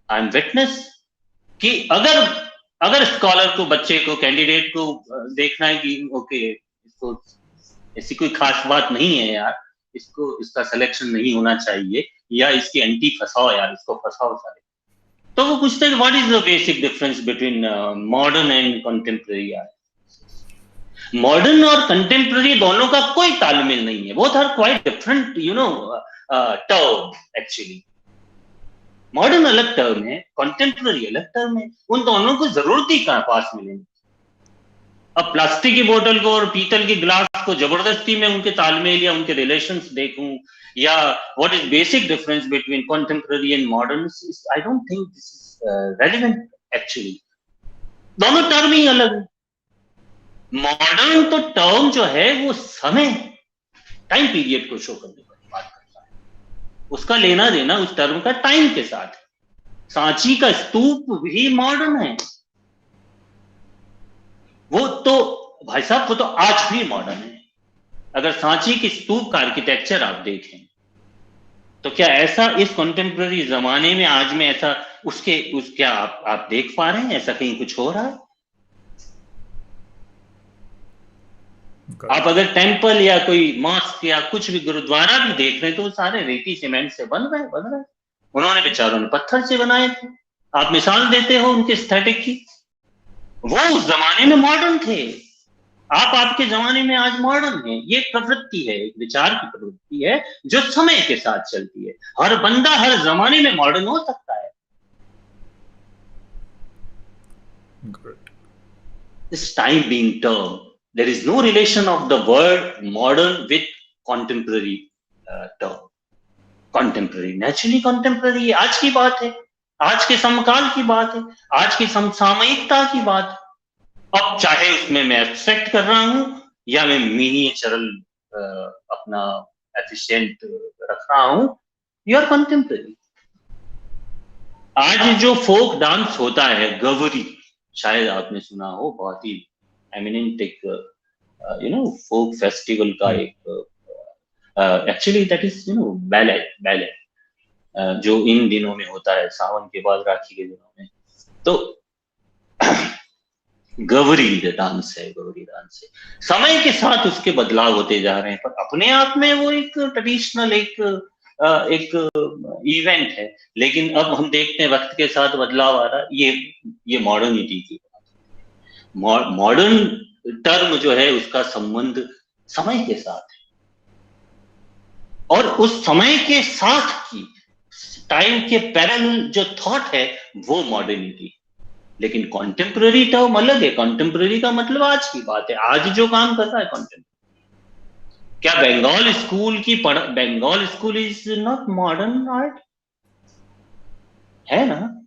B: आई एम विटनेस, कि अगर स्कॉलर को, बच्चे को, कैंडिडेट को देखना है कि ओके इसको ऐसी कोई खास बात नहीं है यार, इसको इसका सिलेक्शन नहीं होना चाहिए, या इसकी एंटी फंसाओ यार, इसको फंसाओ सारे। तो वो पूछते हैं what is the basic difference between modern and contemporary art. Modern और कंटेम्प्रेरी दोनों का कोई तालमेल नहीं है, both are quite different term actually. Modern अलग टर्म है, कंटेम्प्रेरी अलग टर्म है, उन दोनों को जरूरत ही कहां पास मिलेंगे। अब प्लास्टिक की बोतल को और पीतल के गिलास को जबरदस्ती में उनके तालमेल या उनके रिलेशंस देखूं, या what is basic difference between contemporary and modern, I don't think this is relevant actually. दोनों टर्म ही अलग है। मॉडर्न तो टर्म जो है वो समय, टाइम पीरियड को शो करने की बात करता है, उसका लेना देना उस टर्म का टाइम के साथ है। सांची का स्तूप भी मॉडर्न है, वो तो भाई साहब वो तो आज भी मॉडर्न है। अगर सांची की स्तूप का आर्किटेक्चर आप देखें तो क्या ऐसा इस कंटेम्प्रेरी जमाने में आज में ऐसा क्या आप देख पा रहे हैं ऐसा कहीं कुछ हो रहा है? आप अगर टेंपल या कोई मॉस्क या कुछ भी गुरुद्वारा भी देख रहे हैं तो वो सारे रेती सीमेंट से बन रहे हैं। उन्होंने बेचारों ने पत्थर से बनाए थे। आप मिसाल देते हो उनके एस्थेटिक की, वो उस जमाने में मॉडर्न थे, आप आपके जमाने में आज मॉडर्न है। ये प्रवृत्ति है, एक विचार की प्रवृत्ति है जो समय के साथ चलती है। हर बंदा हर जमाने में मॉडर्न हो सकता है। This time being term, there is no relation of the word modern with contemporary term. Contemporary, naturally contemporary आज की बात है, आज के समकाल की बात है, आज की समसामयिकता की बात है। अब चाहे उसमें मैं एब्स्ट्रैक्ट कर रहा हूं या मैं मिनिएचरल अपना एफिशिएंट रख रहा हूं, यू आर कंटेम्प्रेरी। आज जो फोक डांस होता है गवरी, शायद आपने सुना हो, बहुत ही एमिनेंट एक फोक फेस्टिवल का एक एक्चुअली दैट इज बैले जो इन दिनों में होता है, सावन के बाद राखी के दिनों में। तो गवरी डांस है, गवरी डांस है। समय के साथ उसके बदलाव होते जा रहे हैं, पर अपने आप में वो एक ट्रेडिशनल एक इवेंट है। लेकिन अब हम देखते हैं वक्त के साथ बदलाव आ रहा है। ये मॉडर्निटी की बात। मॉडर्न टर्म जो है उसका संबंध समय के साथ है, और उस समय के साथ की टाइम के पैरेलल जो थॉट है वो मॉडर्निटी। लेकिन कॉन्टेम्पररी टर्म अलग है। कॉन्टेम्पररी का मतलब आज की बात है, आज जो काम कर रहा है कॉन्टेम्पररी। क्या Bengal school is not modern art? है ना।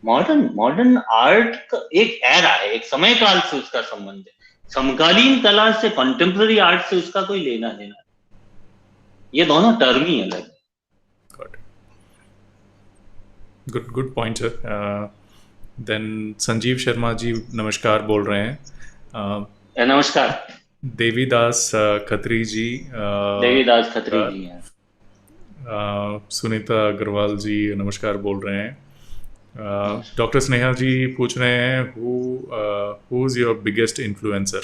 B: मॉडर्न आर्ट का एक एरा है, एक समय काल से उसका संबंध है। समकालीन कला से, कॉन्टेम्पररी आर्ट से उसका कोई लेना देना, ये दोनों टर्म ही अलग है।
A: Good point sir. Then Sanjeev Sharma ji नमस्कार बोल रहे हैं।
B: नमस्कार।
A: देवीदास खत्री जी
B: हैं।
A: सुनीता अग्रवाल जी नमस्कार बोल रहे हैं। डॉक्टर स्नेहा जी पूछ रहे हैं who is your biggest influencer?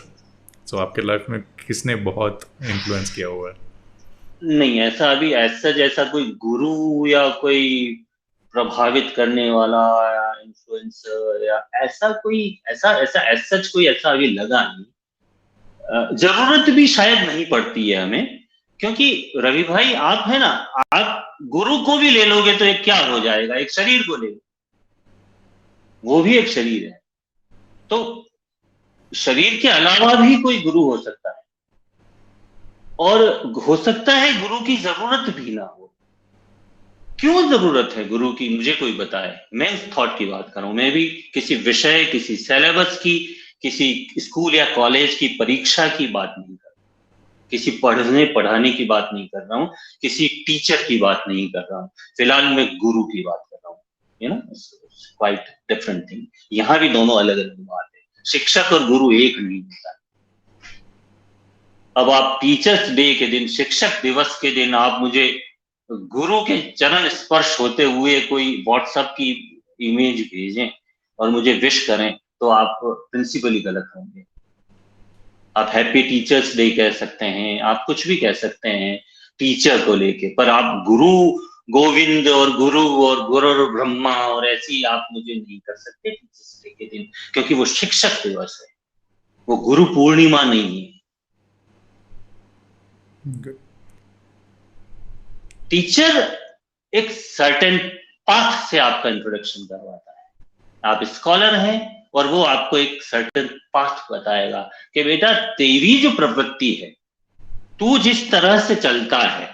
A: So आपके लाइफ में किसने बहुत इन्फ्लुएंस किया हुआ है?
B: नहीं, ऐसा अभी जैसा कोई गुरु या कोई प्रभावित करने वाला या इन्फ्लुएंसर या ऐसा अभी लगा नहीं। जरूरत भी शायद नहीं पड़ती है हमें, क्योंकि रवि भाई आप है ना, आप गुरु को भी ले लोगे तो एक क्या हो जाएगा, एक शरीर को ले लो, वो भी एक शरीर है। तो शरीर के अलावा भी कोई गुरु हो सकता है, और हो सकता है गुरु की जरूरत भी ना हो। क्यों जरूरत है गुरु की, मुझे कोई बताए। मैं इस थॉट की बात कर रहा हूं। मैं भी किसी विषय, किसी सिलेबस की, किसी स्कूल या कॉलेज की परीक्षा की बात नहीं कर रहा हूं, किसी पढ़ाने की बात नहीं कर रहा हूं, किसी टीचर की बात नहीं कर रहा हूं। फिलहाल मैं गुरु की बात कर रहा हूं। Quite different thing. यहां भी दोनों अलग अलग बात है। शिक्षक और गुरु एक नहीं होता। अब आप टीचर्स डे के दिन, शिक्षक दिवस के दिन आप मुझे गुरु के चरण स्पर्श होते हुए कोई व्हाट्सएप की इमेज भेजें और मुझे विश करें, तो आप प्रिंसिपली गलत होंगे। आप हैप्पी टीचर्स डे कह सकते हैं, आप कुछ भी कह सकते हैं टीचर को लेके, पर आप गुरु गोविंद और गुरु ब्रह्मा और ऐसी आप मुझे नहीं कर सकते टीचर्स डे के दिन, क्योंकि वो शिक्षक दिवस है, वो गुरु पूर्णिमा नहीं है।
A: Good.
B: टीचर एक सर्टेन पाथ से आपका इंट्रोडक्शन करवाता है। आप स्कॉलर हैं और वो आपको एक सर्टेन पाथ बताएगा कि बेटा तेरी जो प्रवृत्ति है, तू जिस तरह से चलता है,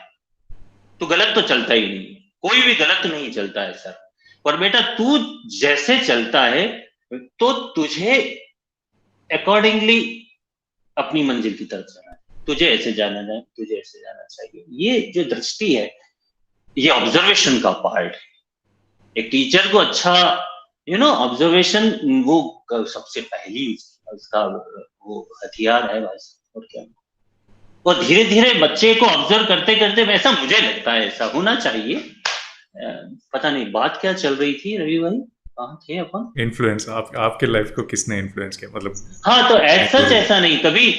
B: तू गलत तो चलता ही नहीं, कोई भी गलत नहीं चलता है सर, पर बेटा तू जैसे चलता है तो तुझे अकॉर्डिंगली अपनी मंजिल की तरफ जाना है, तुझे ऐसे जाना है, तुझे ऐसे जाना चाहिए। ये जो दृष्टि है, ये ऑब्जर्वेशन का पार्ट है। एक टीचर को अच्छा ऑब्जर्वेशन वो सबसे पहली उसका वो हथियार है बस, और क्या। और धीरे धीरे बच्चे को ऑब्जर्व करते करते, ऐसा मुझे लगता है ऐसा होना चाहिए। पता नहीं बात क्या चल रही थी रवि भाई, कहाँ थे अपन?
A: इन्फ्लुएंस आपके लाइफ को किसने इन्फ्लुएंस किया, मतलब
B: हाँ, तो ऐसा
A: गुरु।
B: ऐसा नहीं, कभी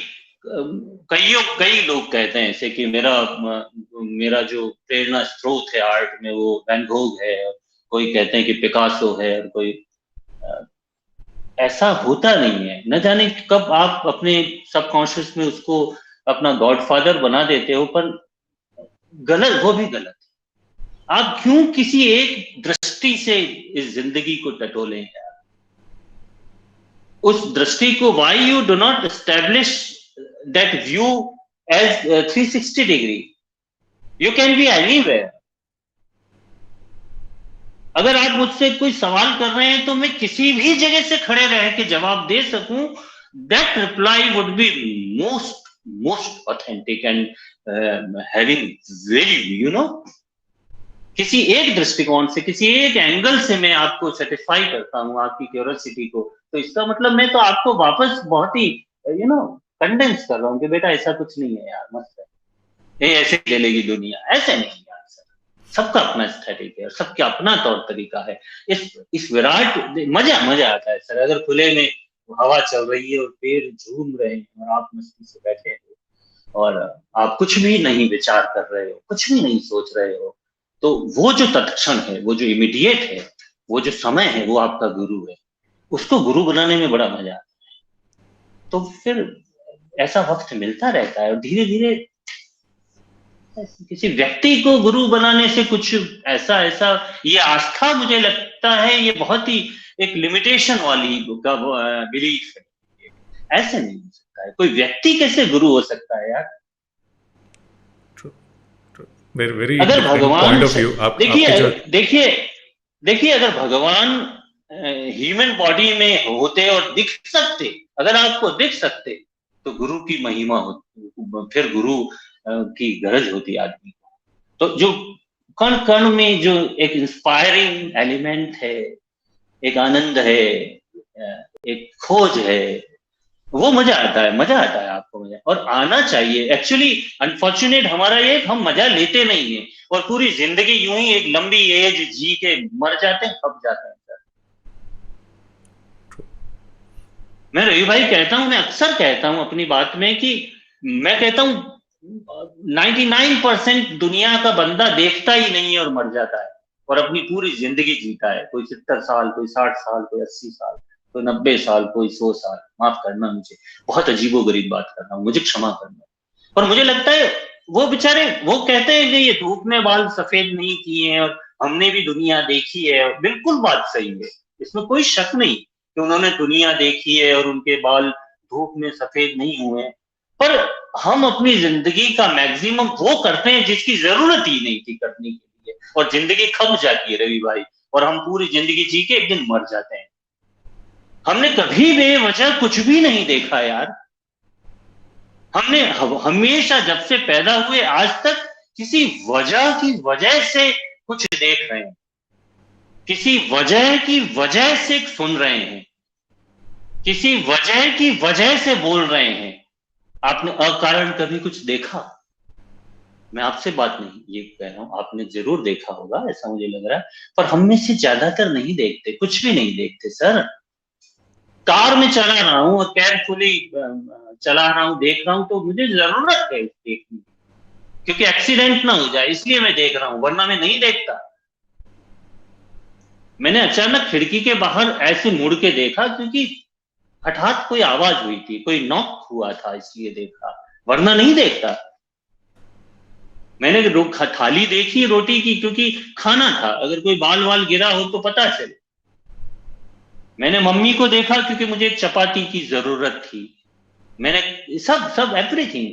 B: कई लोग कहते हैं ऐसे कि मेरा जो प्रेरणा स्रोत है आर्ट में वो वैन गोग है, कोई कहते हैं कि पिकासो है, और कोई ऐसा होता नहीं है। न जाने कब आप अपने सबकॉन्शियस में उसको अपना गॉडफादर बना देते हो, पर गलत, वो भी गलत। आप क्यों किसी एक दृष्टि से इस जिंदगी को टटोलें यार? उस दृष्टि को why you do not establish that view as 360 degree? You can be anywhere. अगर आप मुझसे कोई सवाल कर रहे हैं तो मैं किसी भी जगह से खड़े रह के जवाब दे सकूं, that reply would be most authentic and having very किसी एक दृष्टिकोण से, किसी एक एंगल से मैं आपको सेटिस्फाई करता हूं आपकी क्यूरियोसिटी को, तो इसका मतलब मैं तो आपको वापस बहुत ही कंडेंस कर रहा हूं कि बेटा ऐसा कुछ नहीं है यार, मत कर, ये ऐसे चलेगी दुनिया, ऐसे नहीं यार सर। सबका अपना एस्थेटिक है और सबका अपना तौर तरीका है। इस विराट मजा आता है सर, अगर खुले में हवा चल रही है और पेड़ झूम रहे हैं और आप मस्ती से बैठे हो और आप कुछ भी नहीं विचार कर रहे हो, कुछ भी नहीं सोच रहे हो, तो वो जो तत्क्षण है, वो जो इमीडिएट है, वो जो समय है, वो आपका गुरु है। उसको गुरु बनाने में बड़ा मजा आता है। तो फिर ऐसा वक्त मिलता रहता है और धीरे धीरे किसी व्यक्ति को गुरु बनाने से कुछ ऐसा ऐसा ये आस्था मुझे लगता है ये बहुत ही एक लिमिटेशन वाली का बिलीफ है। ऐसे नहीं हो सकता है, कोई व्यक्ति कैसे गुरु हो सकता है यार?
A: वेरी
B: अगर भगवान
A: पॉइंट ऑफ व्यू।
B: देखिए अगर भगवान ह्यूमन बॉडी में होते और दिख सकते, अगर आपको दिख सकते, तो गुरु की महिमा होती, फिर गुरु की गरज होती आदमी को। तो जो कण कण में जो एक इंस्पायरिंग एलिमेंट है, एक आनंद है, एक खोज है, वो मजा आता है आपको मजा, और आना चाहिए। एक्चुअली अनफॉर्चुनेट हमारा ये, हम मजा लेते नहीं है और पूरी जिंदगी यूं ही एक लंबी एज जी के मर जाते हैं, खप जाते हैं सर। मैं रवि भाई कहता हूं, मैं अक्सर कहता हूं अपनी बात में कि मैं कहता हूं 99% दुनिया का बंदा देखता ही नहीं है और मर जाता है और अपनी पूरी जिंदगी जीता है। कोई 70 साल, कोई 60 साल, कोई 80 साल, कोई 90 साल, कोई 100 साल। माफ करना, मुझे बहुत अजीबोगरीब बात कर रहा हूँ, मुझे क्षमा करना, पर मुझे लगता है वो बेचारे, वो कहते हैं कि ये धूप में बाल सफेद नहीं किए हैं और हमने भी दुनिया देखी है। बिल्कुल बात सही है, इसमें कोई शक नहीं कि उन्होंने दुनिया देखी है और उनके बाल धूप में सफेद नहीं हुए, पर हम अपनी जिंदगी का मैक्सिमम वो करते हैं जिसकी जरूरत ही नहीं थी करने के लिए, और जिंदगी खप जाती है रवि भाई, और हम पूरी जिंदगी जी के एक दिन मर जाते हैं। हमने कभी बेवजह कुछ भी नहीं देखा यार। हमने हमेशा जब से पैदा हुए आज तक किसी वजह की वजह से कुछ देख रहे हैं, किसी वजह की वजह से सुन रहे हैं, किसी वजह की वजह से बोल रहे हैं। आपने अकारण कभी कुछ देखा? मैं आपसे बात नहीं ये कह रहा हूं, आपने जरूर देखा होगा ऐसा मुझे लग रहा है, पर हम में से ज्यादातर नहीं देखते, कुछ भी नहीं देखते सर। कार में चला रहा हूँ और केयरफुली चला रहा हूँ, देख रहा हूँ, तो मुझे जरूरत है देखने की, क्योंकि एक्सीडेंट ना हो जाए, इसलिए मैं देख रहा हूँ, वरना मैं नहीं देखता। मैंने अचानक खिड़की के बाहर ऐसे मुड़ के देखा क्योंकि हठात कोई आवाज हुई थी, कोई नॉक हुआ था, इसलिए देखा, वरना नहीं देखता। मैंने थाली देखी रोटी की, क्योंकि खाना था, अगर कोई बाल वाल गिरा हो तो पता चले। मैंने मम्मी को देखा क्योंकि मुझे एक चपाती की जरूरत थी। मैंने सब सब everything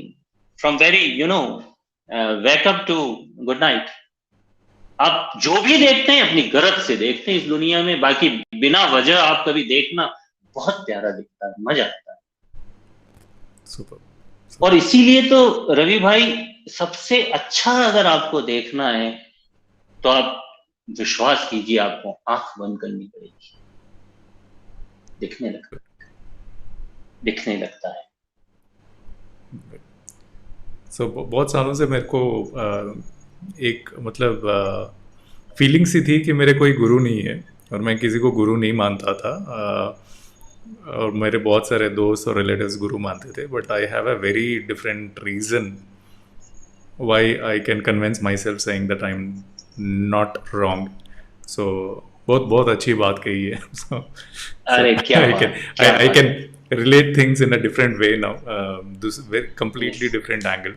B: from very wake up to good night. आप जो भी देखते हैं अपनी गरज से देखते हैं इस दुनिया में, बाकी बिना वजह आप कभी देखना बहुत प्यारा दिखता है, मजा आता है।
A: सुपर।
B: और इसीलिए तो रवि भाई, सबसे अच्छा अगर आपको देखना है तो आप विश्वास कीजिए, आपको आंख बंद करनी पड़ेगी, दिखने लगता है।
A: बहुत सालों से मेरे को एक मतलब फीलिंग सी थी कि मेरे कोई गुरु नहीं है, और मैं किसी को गुरु नहीं मानता था। और मेरे बहुत सारे दोस्त और रिलेटिव्स गुरु मानते थे, but I have a very different reason why I can convince my self saying that I am not wrong. So बहुत बहुत अच्छी बात कही है।
B: अरे क्या
A: I can
B: बात, क्या
A: I
B: बात।
A: can relate things in a different way now. This very completely
B: Yes.
A: different angle.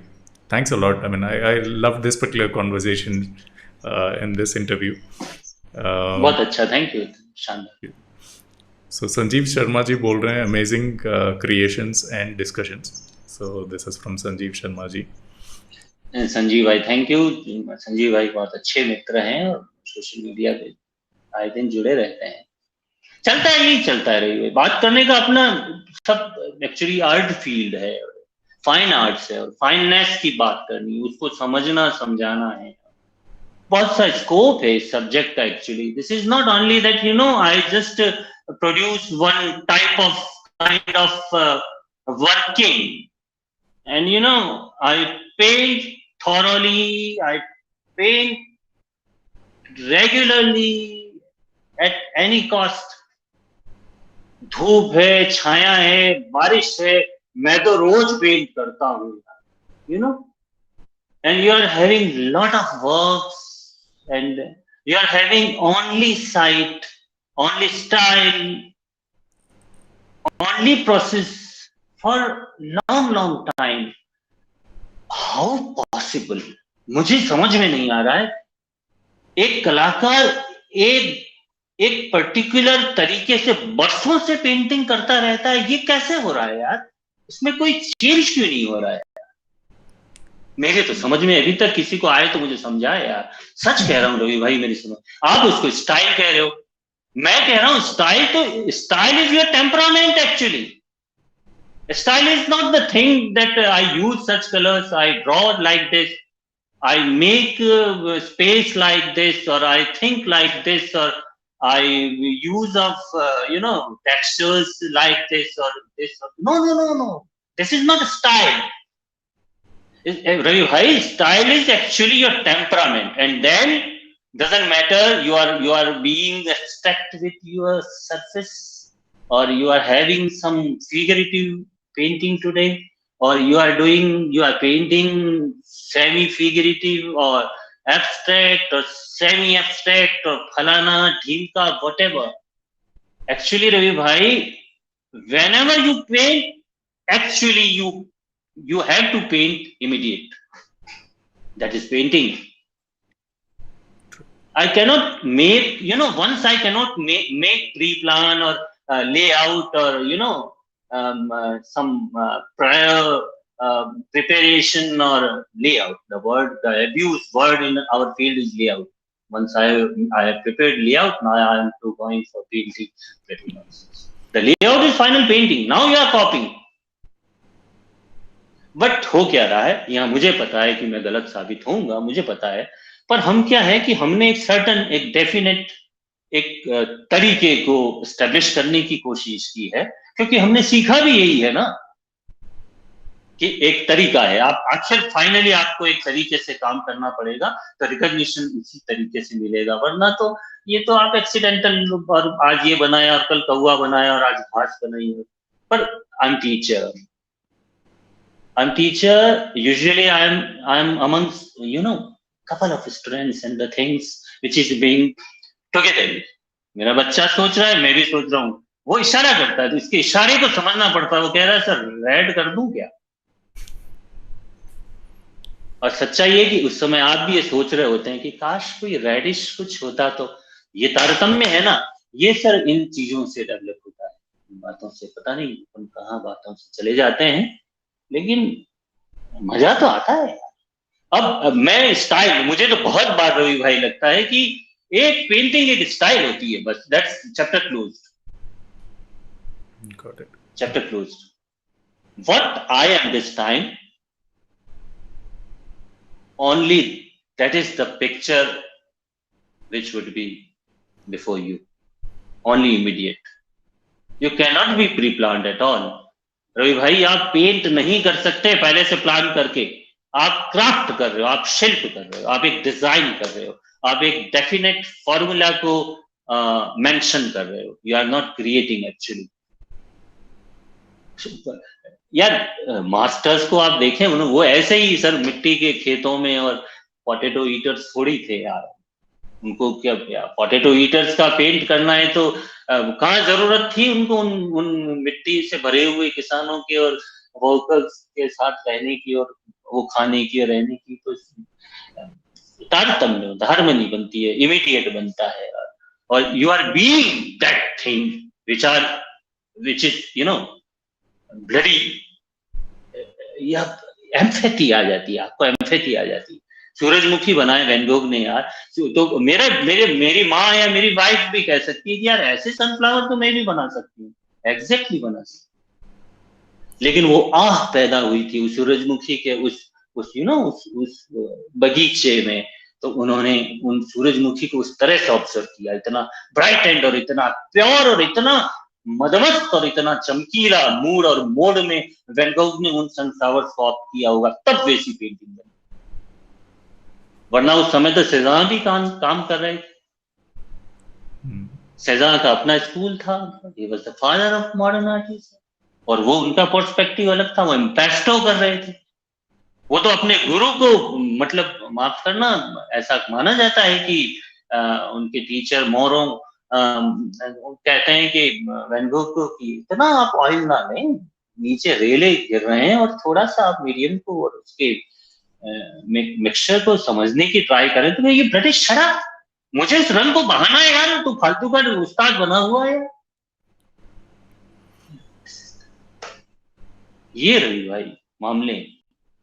A: Thanks a lot. I mean, I love this particular conversation in this interview.
B: बहुत अच्छा, थैंक यू, शानदार।
A: So Sanjeev Sharma ji बोल रहे हैं amazing creations and discussions. So this is from Sanjeev Sharma ji.
B: Sanjeev भाई thank you. Sanjeev भाई बहुत अच्छे मित्र हैं और सोशल मीडिया पे आए दिन जुड़े रहते हैं। चलता है, यही चलता है रही है, बात करने का अपना सब एक्चुअली आर्ट फील्ड है, फाइन आर्ट्स है, और फाइननेस की बात करनी, उसको समझना समझाना है। बहुत सा स्कोप है इस सब्जेक्ट का actually. This is not only that I just produce one type of kind of working, and I paint thoroughly, I paint regularly at any cost। धूप है, छाया है, बारिश है, मैं तो रोज पेंट करता हूँ, and you are having lot of works, and you are having only sight, only style, only process for long time। How possible, मुझे समझ में नहीं आ रहा है। एक कलाकार एक एक पर्टिकुलर तरीके से बरसों से पेंटिंग करता रहता है, ये कैसे हो रहा है यार? इसमें कोई चेंज क्यों नहीं हो रहा है? मेरे तो समझ में अभी तक किसी को आए तो मुझे समझाए यार। सच कह रहा हूँ रवि भाई, मेरी समझ, आप उसको स्टाइल कह रहे हो, मैं कह रहा हूँ स्टाइल, तो style is your temperament actually. Style is not the thing that I use such colors, I draw like this, I make space like this, or I think like this, or I use of textures like this or this. No. This is not a style. Ravi bhai, style is actually your temperament, and then doesn't matter you are being abstract with your surface, or you are having some figurative painting today, or you are painting semi figurative or abstract or semi abstract or phalana dhimka, whatever. Actually Ravi bhai, whenever you paint, actually you have to paint immediate. That is painting. I cannot make, once I cannot make pre-plan or layout, or some prior preparation or layout. The abused word in our field is layout. Once I have prepared layout, now I am going for painting pretty much. The layout is final painting. Now you are copying. But हो क्या रहा है यहाँ, मुझे पता है कि मैं गलत साबित होऊंगा, मुझे पता है, पर हम क्या है कि हमने एक सर्टन, एक डेफिनेट, एक तरीके को एस्टेब्लिश करने की कोशिश की है, क्योंकि हमने सीखा भी यही है ना। कि एक तरीका है, आप आखिर फाइनली आपको एक तरीके से काम करना पड़ेगा, तो रिकॉग्निशन इसी तरीके से मिलेगा, वरना तो ये तो आप एक्सीडेंटल, और आज ये बनाया और कल कौवा बनाया और आज घास बनाई है। पर I am teacher, usually I'm amongst, couple of students and the things which is being together. मेरा बच्चा सोच रहा है, मैं भी सोच रहा हूँ, वो इशारा करता है तो इसके इशारे को समझना पड़ता है। वो कह रहा है सर रेड कर दूं क्या? और सच्चाई ये कि उस समय आप भी ये सोच रहे होते हैं कि काश कोई रेडिश कुछ होता। तो ये तारतम्य है ना, ये सर इन चीजों से डेवलप होता है, इन बातों से पता नहीं हम कहाँ बातों से चले जाते हैं, लेकिन मजा तो आता है। अब मैं स्टाइल, मुझे तो बहुत बार रवि भाई लगता है कि एक पेंटिंग एक स्टाइल होती है, बस that's chapter closed.
A: Got it.
B: Chapter closed. What I am this time, only that is the picture which would be before you, only immediate. You cannot be pre-planned at all. Ravi भाई आप paint नहीं कर सकते पहले से plan करके। आप craft कर रहे हो, आप शिल्प कर रहे हो, आप एक डिजाइन कर रहे हो, आप एक डेफिनेट फॉर्मूला को मेंशन कर रहे हो। You are not creating actually. यार मास्टर्स को आप देखें, वो ऐसे ही सर मिट्टी के खेतों में, और पोटैटो ईटर्स थोड़ी थे यार। उनको क्या पोटैटो ईटर्स का पेंट करना है तो कहाँ जरूरत थी उनको उन मिट्टी से भरे हुए किसानों के और वर्कर्स के साथ रहने की, और वो खाने की और रहने की। तो तारतम्य हार्मनी बनती है, इमीडिएट बनता है, और you are being that thing which is bloody, या एम्पैथी आ जाती है, आपको एम्पैथी आ जाती है। सूरजमुखी बनाए वैन गोग ने यार, तो मेरी माँ या मेरी वाइफ भी कह सकती है कि यार ऐसे सनफ्लावर तो मैं भी बना सकती हूँ, एग्जैक्टली बना सकती। लेकिन वो आह पैदा हुई थी उस सूरजमुखी के उस उस बगीचे में, तो उन्होंने उन सूरजमुखी को उस तरह से ऑब्जर्व किया, इतना ब्राइट एंड और इतना प्योर और इतना मदमस्त और इतना चमकीला मूड और मोड में वैन गोग ने उन सनफ्लावर्स को ऑप्ट किया होगा, तब वैसी पेंटिंग बनी। वरना उस समय तो सेज़ान भी काम कर रहे थे। सेज़ान का अपना स्कूल था, he was the father of modern artist, और वो उनका पर्सपेक्टिव अलग था, वो इम्पेस्टो कर रहे थे। वो तो अपने गुरु को, मतलब माफ करना, ऐसा माना जाता है कि उनके टीचर मोरो कहते हैं कि वैन गोग को कि इतना आप ऑयल ना लें, नीचे रेले गिर रहे हैं, और थोड़ा सा आप मीडियम को और उसके मिक्सचर को समझने की ट्राई करें। तो ये ब्रिटिश शराब, मुझे इस रंग को बहाना है यार, तो फालतू का उस्ताद बना हुआ है। ये रही भाई मामले,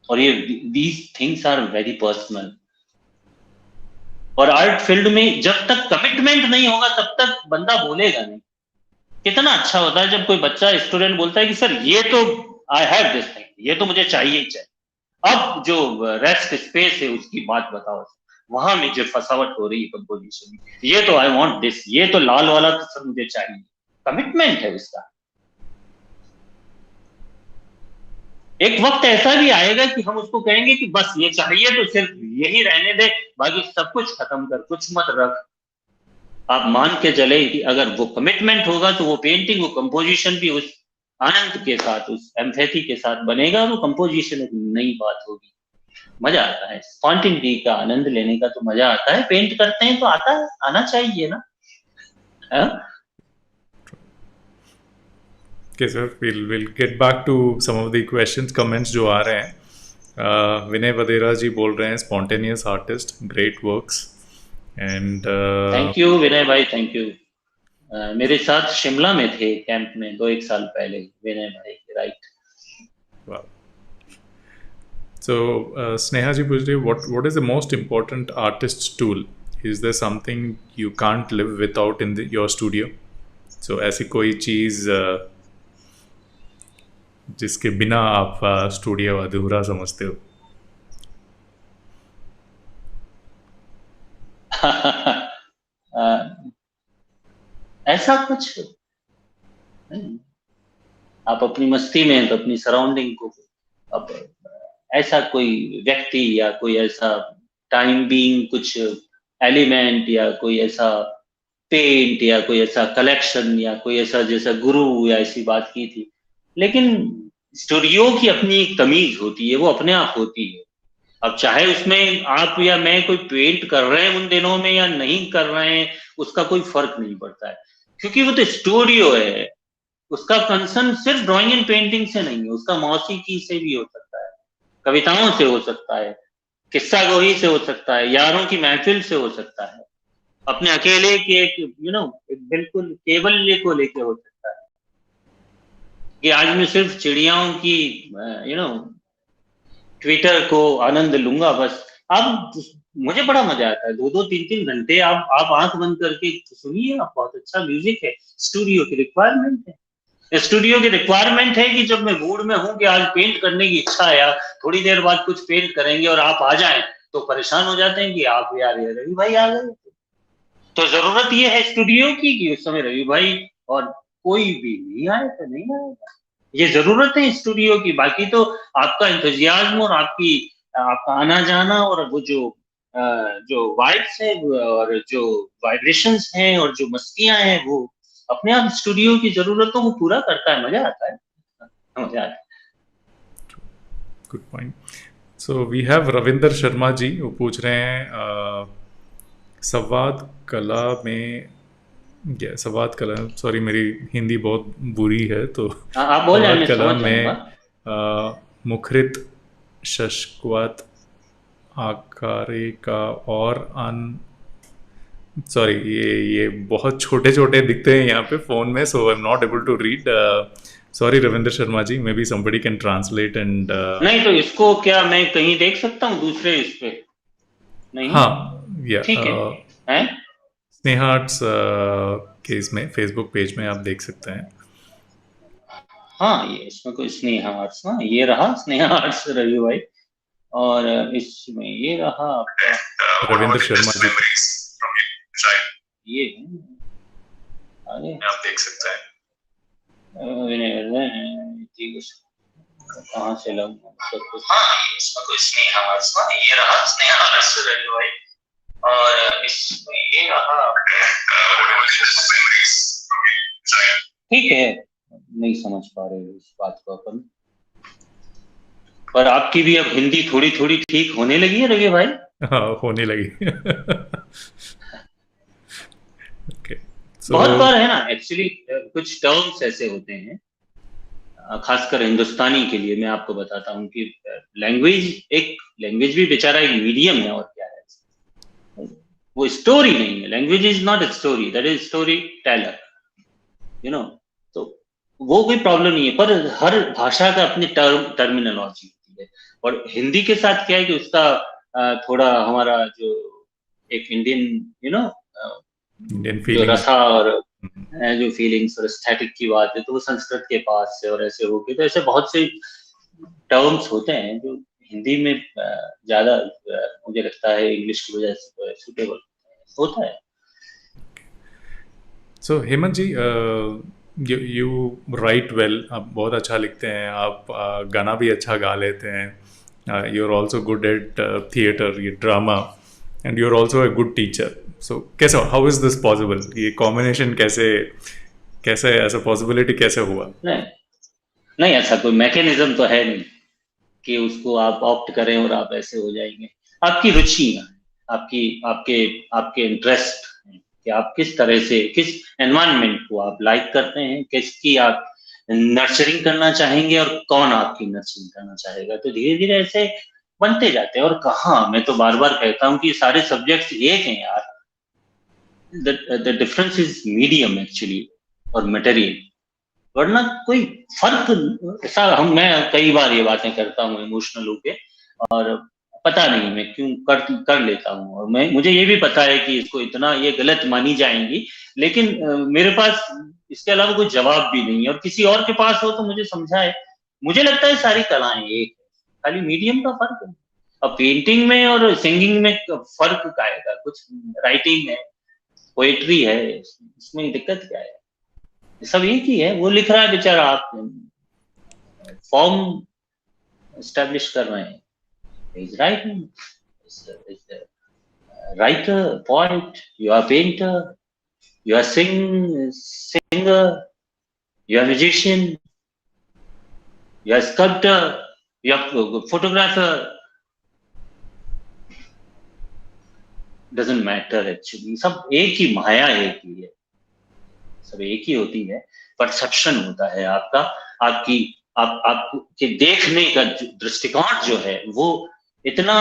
B: और ये these things are very personal. और आर्ट फील्ड में जब तक कमिटमेंट नहीं होगा तब तक बंदा बोलेगा नहीं। कितना अच्छा होता है जब कोई बच्चा स्टूडेंट बोलता है कि सर ये तो आई हैव दिस थिंग, ये तो मुझे चाहिए ही चाहिए। अब जो रेस्ट स्पेस है उसकी बात बताओ, वहां में जो फसावट हो रही है कंपोजिशन में, ये तो आई वांट दिस, ये तो लाल वाला तो सर मुझे चाहिए। कमिटमेंट है उसका। एक वक्त ऐसा भी आएगा कि हम उसको कहेंगे कि बस ये चाहिए तो सिर्फ यही रहने दे, बाकी सब कुछ खत्म कर, कुछ मत रख। आप मान के चले कि अगर वो कमिटमेंट होगा तो वो पेंटिंग, वो कंपोजिशन भी उस आनंद के साथ, उस एम्पैथी के साथ बनेगा। वो कंपोजिशन एक नई बात होगी, मजा आता है। स्पॉन्टेनिटी का आनंद लेने का तो मजा आता है। पेंट करते हैं तो आता है, आना चाहिए ना।
A: Okay, sir. We'll get back to some of the questions, comments जो आ रहे हैं। विनय वदेरा जी बोल रहे हैं spontaneous artist, great works, and
B: thank you Vinay भाई, थैंक यू। मेरे साथ शिमला में थे कैंप में 2-1 साल पहले विनय भाई, राइट।
A: So Sneha ji पूछ रही है, what is the most important artist's tool? Is there something you can't live without in your studio? So ऐसी कोई चीज़ जिसके बिना आप स्टूडियो अधूरा समझते हो?
B: ऐसा कुछ नहीं। आप अपनी मस्ती में हैं तो अपनी सराउंडिंग को अब ऐसा कोई व्यक्ति या कोई ऐसा टाइम बीइंग कुछ एलिमेंट या कोई ऐसा पेंट या कोई ऐसा कलेक्शन या कोई ऐसा जैसा गुरु या ऐसी बात की थी। लेकिन स्टूडियो की अपनी एक तमीज होती है, वो अपने आप होती है। अब चाहे उसमें आप या मैं कोई पेंट कर रहे हैं उन दिनों में या नहीं कर रहे हैं, उसका कोई फर्क नहीं पड़ता है, क्योंकि वो तो स्टूडियो है। उसका कंसर्न सिर्फ ड्राइंग एंड पेंटिंग से नहीं है, उसका मौसीकी से भी हो सकता है, कविताओं से हो सकता है, किस्सा गोही से हो सकता है, यारों की महफिल से हो सकता है, अपने अकेले के एक एक बिल्कुल केवल्य को लेके हो सकता है कि आज मैं सिर्फ चिड़ियाओं की ट्विटर को आनंद लूंगा बस। अब मुझे बड़ा मजा आता है, 2-2 3-3 घंटे आप आंख बंद करके सुनिए, आप बहुत अच्छा म्यूजिक है। स्टूडियो की रिक्वायरमेंट है, स्टूडियो की रिक्वायरमेंट है कि जब मैं मूड में हूं कि आज पेंट करने की इच्छा है, यार थोड़ी देर बाद कुछ पेंट करेंगे और आप आ जाएं, तो परेशान हो जाते हैं कि आप यार ये रवि भाई आ गए। तो जरूरत ये है स्टूडियो की कि उस समय रवि भाई और कोई भी नहीं आए तो नहीं आएगा, ये जरूरत है स्टूडियो की। बाकी तो आपका इंतजियाज्म और आपका आना जाना और वो जो वाइब्स है और जो वाइब्रेशंस हैं और जो मस्तियां हैं, वो अपने आप स्टूडियो की जरूरतों को पूरा करता है। मजा आता है, मजा आता है।
A: Good point. So we have Ravinder Sharma ji, वो पूछ रहे हैं संवाद कला में, संवाद कला, सॉरी मेरी हिंदी बहुत बुरी है, तो
B: हाँ, आप बोल जाए,
A: संवाद
B: मैं
A: कला
B: समझ जाऊंगा।
A: में मुखरित शश्वत आकारे का और अन, सॉरी ये बहुत छोटे छोटे दिखते हैं यहाँ पे फोन में, so I am not able to read. Sorry Ravindra Sharma ji, maybe somebody can translate and
B: नहीं तो इसको क्या मैं कहीं देख सकता हूँ दूसरे इस पे? नहीं,
A: हाँ, या
B: ठीक है। हैं?
A: स्नेहा आर्ट्स के इसमें फेसबुक पेज में आप देख सकते हैं।
B: हाँ, ये इसमें कोई स्नेहा आर्ट्स ना, ये रहा स्नेहा आर्ट्स रवि भाई, और इसमें ये रहा आपका
A: रविंद्र शर्मा जी,
B: ये है। अरे
A: आप देख सकते हैं।
B: ठीक है, कहाँ से लगूंगा सब कुछ? हाँ, इसमें कोई स्नेहा आर्ट्स ना, ये रहा स्नेहा आर्ट्स रवि भाई, और इसमें ये रहा। ठीक है, नहीं समझ पा रहे इस बात को अपन, पर आपकी भी अब हिंदी थोड़ी थोड़ी ठीक होने लगी है रवि भाई।
A: हाँ, होने लगी। ओके,
B: बहुत
A: सो
B: बार है ना एक्चुअली, कुछ टर्म्स ऐसे होते हैं, खासकर हिंदुस्तानी के लिए मैं आपको बताता हूँ कि लैंग्वेज भी बेचारा एक मीडियम है, और क्या है, वो स्टोरी नहीं है। Language is not a story, that is story teller, you know. तो वो कोई प्रॉब्लम नहीं है, पर हर भाषा का अपनी टर्मिनोलॉजी होती है, और हिंदी के साथ क्या है कि उसका थोड़ा हमारा जो एक इंडियन
A: इंडियन
B: जो
A: फीलिंग्स।
B: रसा और जो फीलिंग्स और एस्थेटिक की बात है, तो वो संस्कृत के पास से और ऐसे होके, तो ऐसे बहुत से टर्म्स होते हैं जो हिंदी में ज्यादा मुझे लगता है इंग्लिश की वजह से सुटेबल होता है।
A: सो हेमंत जी, यू राइट वेल, आप बहुत अच्छा लिखते हैं, आप गाना भी अच्छा गा लेते हैं, you are also good at theatre, ये drama, and you are also a good teacher. So कैसे, हाउ इज दिस पॉसिबल, ये कॉम्बिनेशन कैसे कैसे ऐसा पॉसिबिलिटी कैसे हुआ?
B: नहीं, नहीं ऐसा कोई मैकेनिज्म तो है नहीं कि उसको आप ऑप्ट करें और आप ऐसे हो जाएंगे। आपकी रुचियां, आपकी आपके आपके इंटरेस्ट हैं कि आप किस तरह से, किस एनवायरनमेंट को आप लाइक करते हैं, किसकी आप नर्चरिंग करना चाहेंगे और कौन आपकी नर्चरिंग करना चाहेगा। तो धीरे धीरे ऐसे बनते जाते हैं। और कहाँ, मैं तो बार बार कहता हूँ कि सारे सब्जेक्ट्स एक हैं यार, the difference is medium actually और मटेरियल, वरना कोई फर्क ऐसा हम, मैं कई बार ये बातें करता हूँ इमोशनल होके, और पता नहीं मैं क्यों कर लेता हूँ, और मैं, मुझे ये भी पता है कि इसको इतना ये गलत मानी जाएंगी, लेकिन मेरे पास इसके अलावा कोई जवाब भी नहीं है, और किसी और के पास हो तो मुझे समझाए। मुझे लगता है सारी कलाएं एक है, खाली मीडियम का फर्क है। अब पेंटिंग में और सिंगिंग में फर्क क्या है, कुछ राइटिंग है, पोएट्री है, इसमें दिक्कत क्या है? सब एक ही है, वो लिख रहा है बेचारा, आप फॉर्म एस्टेब्लिश कर रहे हैं. Is writing, writer, poet, you are painter, you are singer, you are musician, you are sculptor, you are photographer. Doesn't matter actually. सब एक ही माया एक ही है, सब एक ही होती है. परसेप्शन होता है आपका, आपकी आपके देखने का दृष्टिकोण जो है वो इतना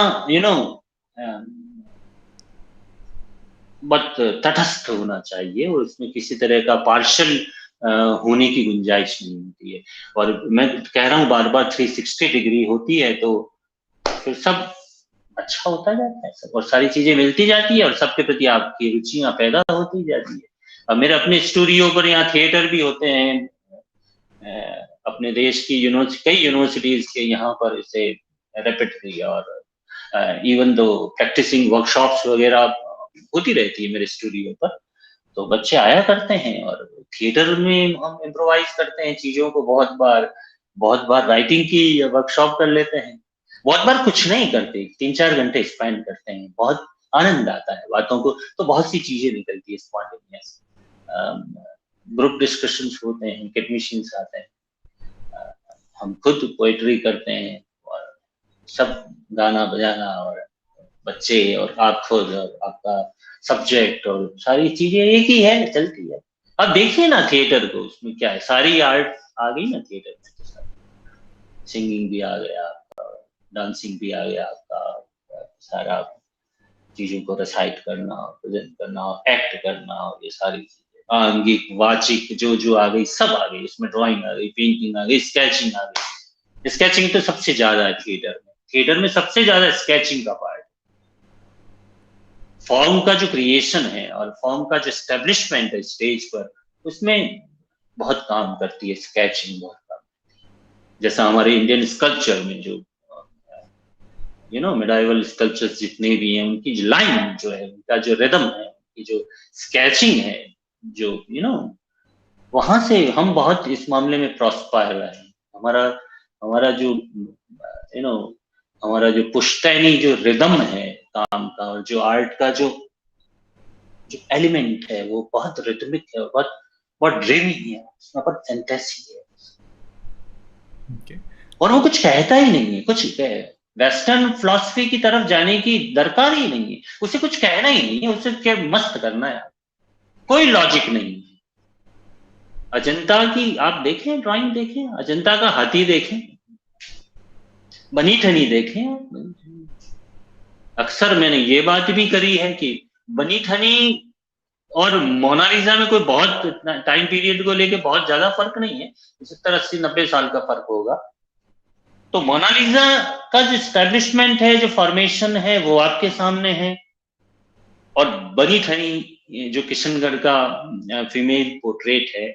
B: बट तटस्थ होना चाहिए, और उसमें किसी तरह का पार्शल होने की गुंजाइश नहीं होती है. और मैं कह रहा हूँ बार बार 360 डिग्री होती है तो फिर सब अच्छा होता जाता है सब, और सारी चीजें मिलती जाती है, और सबके प्रति आपकी रुचियां पैदा होती जाती है. अब मेरे अपने स्टूडियो पर यहाँ थिएटर भी होते हैं, अपने देश की कई यूनिवर्सिटीज के यहाँ पर इसे रेपिटरी और इवन दो प्रैक्टिसिंग वर्कशॉप्स वगैरह होती रहती है मेरे स्टूडियो पर. तो बच्चे आया करते हैं और थिएटर में हम इम्प्रोवाइज करते हैं चीजों को. बहुत बार राइटिंग की वर्कशॉप कर लेते हैं, बहुत बार कुछ नहीं करते, 3-4 घंटे स्पेंड करते हैं, बहुत आनंद आता है बातों को. तो बहुत सी चीजें निकलती है स्पॉन्टेनियस. ग्रुप डिस्कशंस होते हैं, एकेडमिशियंस आते हैं, हम खुद पोएट्री करते हैं, और सब गाना बजाना, और बच्चे और आप खुद और आपका सब्जेक्ट और सारी चीजें एक ही है, चलती है. अब देखिए ना थिएटर को, उसमें क्या है, सारी आर्ट आ गई ना थिएटर में. सिंगिंग भी आ गया, डांसिंग भी आ गया आपका, सारा चीजों को रिसाइट करना, प्रेजेंट करना, एक्ट करना, और ये सारी चीजें आंगिक वाचिक जो आ गई, सब आ गई इसमें. ड्राइंग आ गई, पेंटिंग आ गई, स्केचिंग आ गई. स्केचिंग तो सबसे ज्यादा है थिएटर में सबसे ज्यादा स्केचिंग का पार्ट. फॉर्म का जो क्रिएशन है और फॉर्म का जो एस्टेब्लिशमेंट है स्टेज पर, उसमें बहुत काम करती है स्केचिंग, बहुत काम. जैसा हमारे इंडियन स्कल्पचर में जो मिडाइवल स्कल्पचर्स जितने भी हैं, उनकी जो लाइन जो है, उनका जो रिदम है, उनकी जो स्केचिंग है, जो वहां से हम बहुत इस मामले में प्रॉस्पर रहे हैं. हमारा जो हमारा जो पुश्तैनी जो रिदम है काम का, और जो आर्ट का जो एलिमेंट है, वो बहुत रिदमिक है, बहुत ड्रीमी है, उसमें बहुत फैंटेसी है.
A: Okay.
B: और वो कुछ कहता ही नहीं है, कुछ वेस्टर्न फिलॉसफी की तरफ जाने की दरकार ही नहीं है, उसे कुछ कहना ही नहीं है, उसे क्या मस्त करना है, कोई लॉजिक नहीं है. अजंता की आप देखें, ड्राइंग देखें, अजंता का हाथी देखें, बनी ठनी देखें. अक्सर मैंने ये बात भी करी है कि बनी ठनी और मोनालिसा में कोई बहुत टाइम पीरियड को लेके बहुत ज्यादा फर्क नहीं है, 70-80-90 साल का फर्क होगा. तो मोनालिसा का जो एस्टेब्लिशमेंट है, जो फॉर्मेशन है, वो आपके सामने है. और बनी ठनी जो किशनगढ़ का फीमेल पोर्ट्रेट है,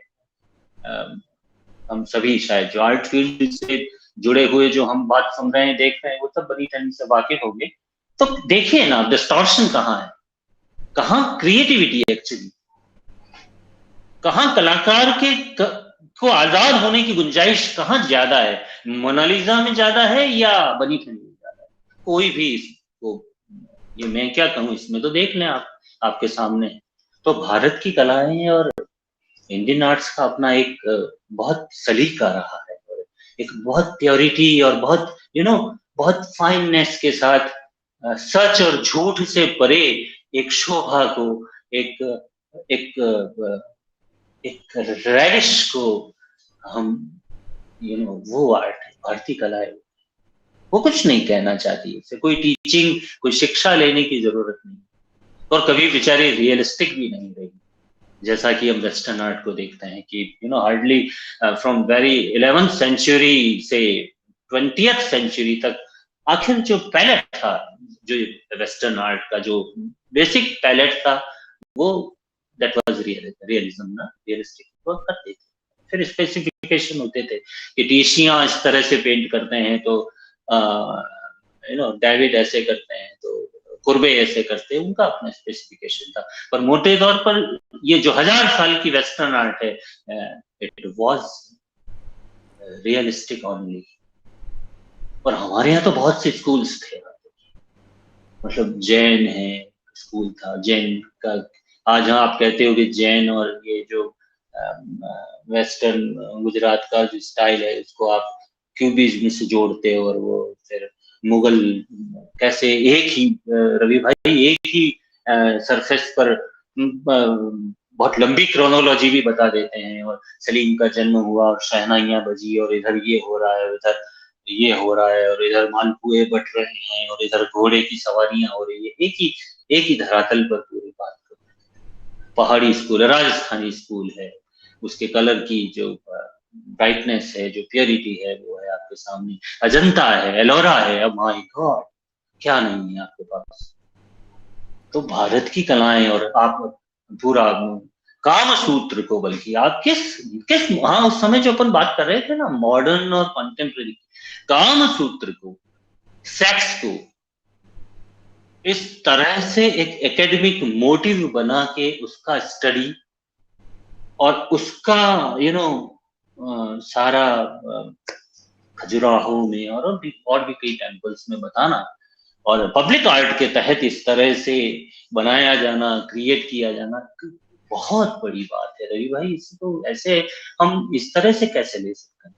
B: हम सभी शायद जो आर्ट फील्ड से जुड़े हुए जो हम बात सुन रहे हैं, देख रहे हैं, वो सब बनी ठनी से वाकिफ होंगे. तो देखिए ना डिस्टॉर्शन कहाँ है, कहाँ क्रिएटिविटी है एक्चुअली, कहाँ कलाकार के को आजाद होने की गुंजाइश कहाँ ज्यादा है, मोनालिसा में ज्यादा है या बनी ठनी में ज्यादा है. कोई भी इसको, ये मैं क्या कहूँ, इसमें तो देख लें आप, आपके सामने. तो भारत की कलाएं और इंडियन आर्ट्स का अपना एक बहुत सलीका रहा है, और एक बहुत प्योरिटी और बहुत बहुत फाइननेस के साथ सच और झूठ से परे एक शोभा को, एक रेडिश को हम वो आर्ट है, भारतीय कला है. वो कुछ नहीं कहना चाहती, इससे कोई टीचिंग, कोई शिक्षा लेने की जरूरत नहीं, और कभी बेचारी रियलिस्टिक भी नहीं रही. जैसा कि हम वेस्टर्न आर्ट को देखते हैं कि hardly from very 11th century से 20th सेंचुरी तक, आखिर जो पैलेट था, जो वेस्टर्न आर्ट का जो बेसिक पैलेट था, वो दैट वाज रियलिज्म ना, रियलिस्टिक वर्क करते थे. फिर स्पेसिफिकेशन होते थे कि टीशियां इस तरह से पेंट करते हैं, तो डेविड ऐसे करते हैं, तो कुर्बे ऐसे करते हैं, उनका अपना स्पेसिफिकेशन था. पर मोटे तौर पर ये जो 1000 साल की वेस्टर्न आर्ट है, इट वाज रियलिस्टिक ओनली. और हमारे यहाँ तो बहुत से स्कूल्स थे, मतलब जैन है स्कूल था, जैन का। आज हाँ आप कहते हो कि जैन और ये जो वेस्टर्न गुजरात का जो स्टाइल है उसको आप क्यूबिज्म से जोड़ते हो, और वो फिर मुगल कैसे एक ही रवि भाई एक ही सरफेस पर बहुत लंबी क्रोनोलॉजी भी बता देते हैं, और सलीम का जन्म हुआ और शहनाइयां बजी और इधर ये हो रहा है, उधर ये हो रहा है, और इधर मालपुए बट रहे हैं, और इधर घोड़े की सवारियां हो रही है, एक ही धरातल पर पूरी बात कर। पहाड़ी स्कूल है, राजस्थानी स्कूल है, उसके कलर की जो ब्राइटनेस है, जो प्योरिटी है, वो है आपके सामने। अजंता है, एलोरा है, अब माय गॉड क्या नहीं है आपके पास। तो भारत की कलाएं, और आप पूरा काम सूत्र को, बल्कि आप किस किस हाँ उस समय जो अपन बात कर रहे थे ना, मॉडर्न और कंटेम्प्रेरी, काम सूत्र को, सेक्स को इस तरह से एक एकेडमिक मोटिव बना के उसका स्टडी, और उसका सारा खजुराहो में और भी कई टेम्पल्स में बताना, और पब्लिक आर्ट के तहत इस तरह से बनाया जाना, क्रिएट किया जाना, बहुत बड़ी बात है रवि भाई। इसे तो ऐसे हम इस तरह से कैसे ले सकते हैं।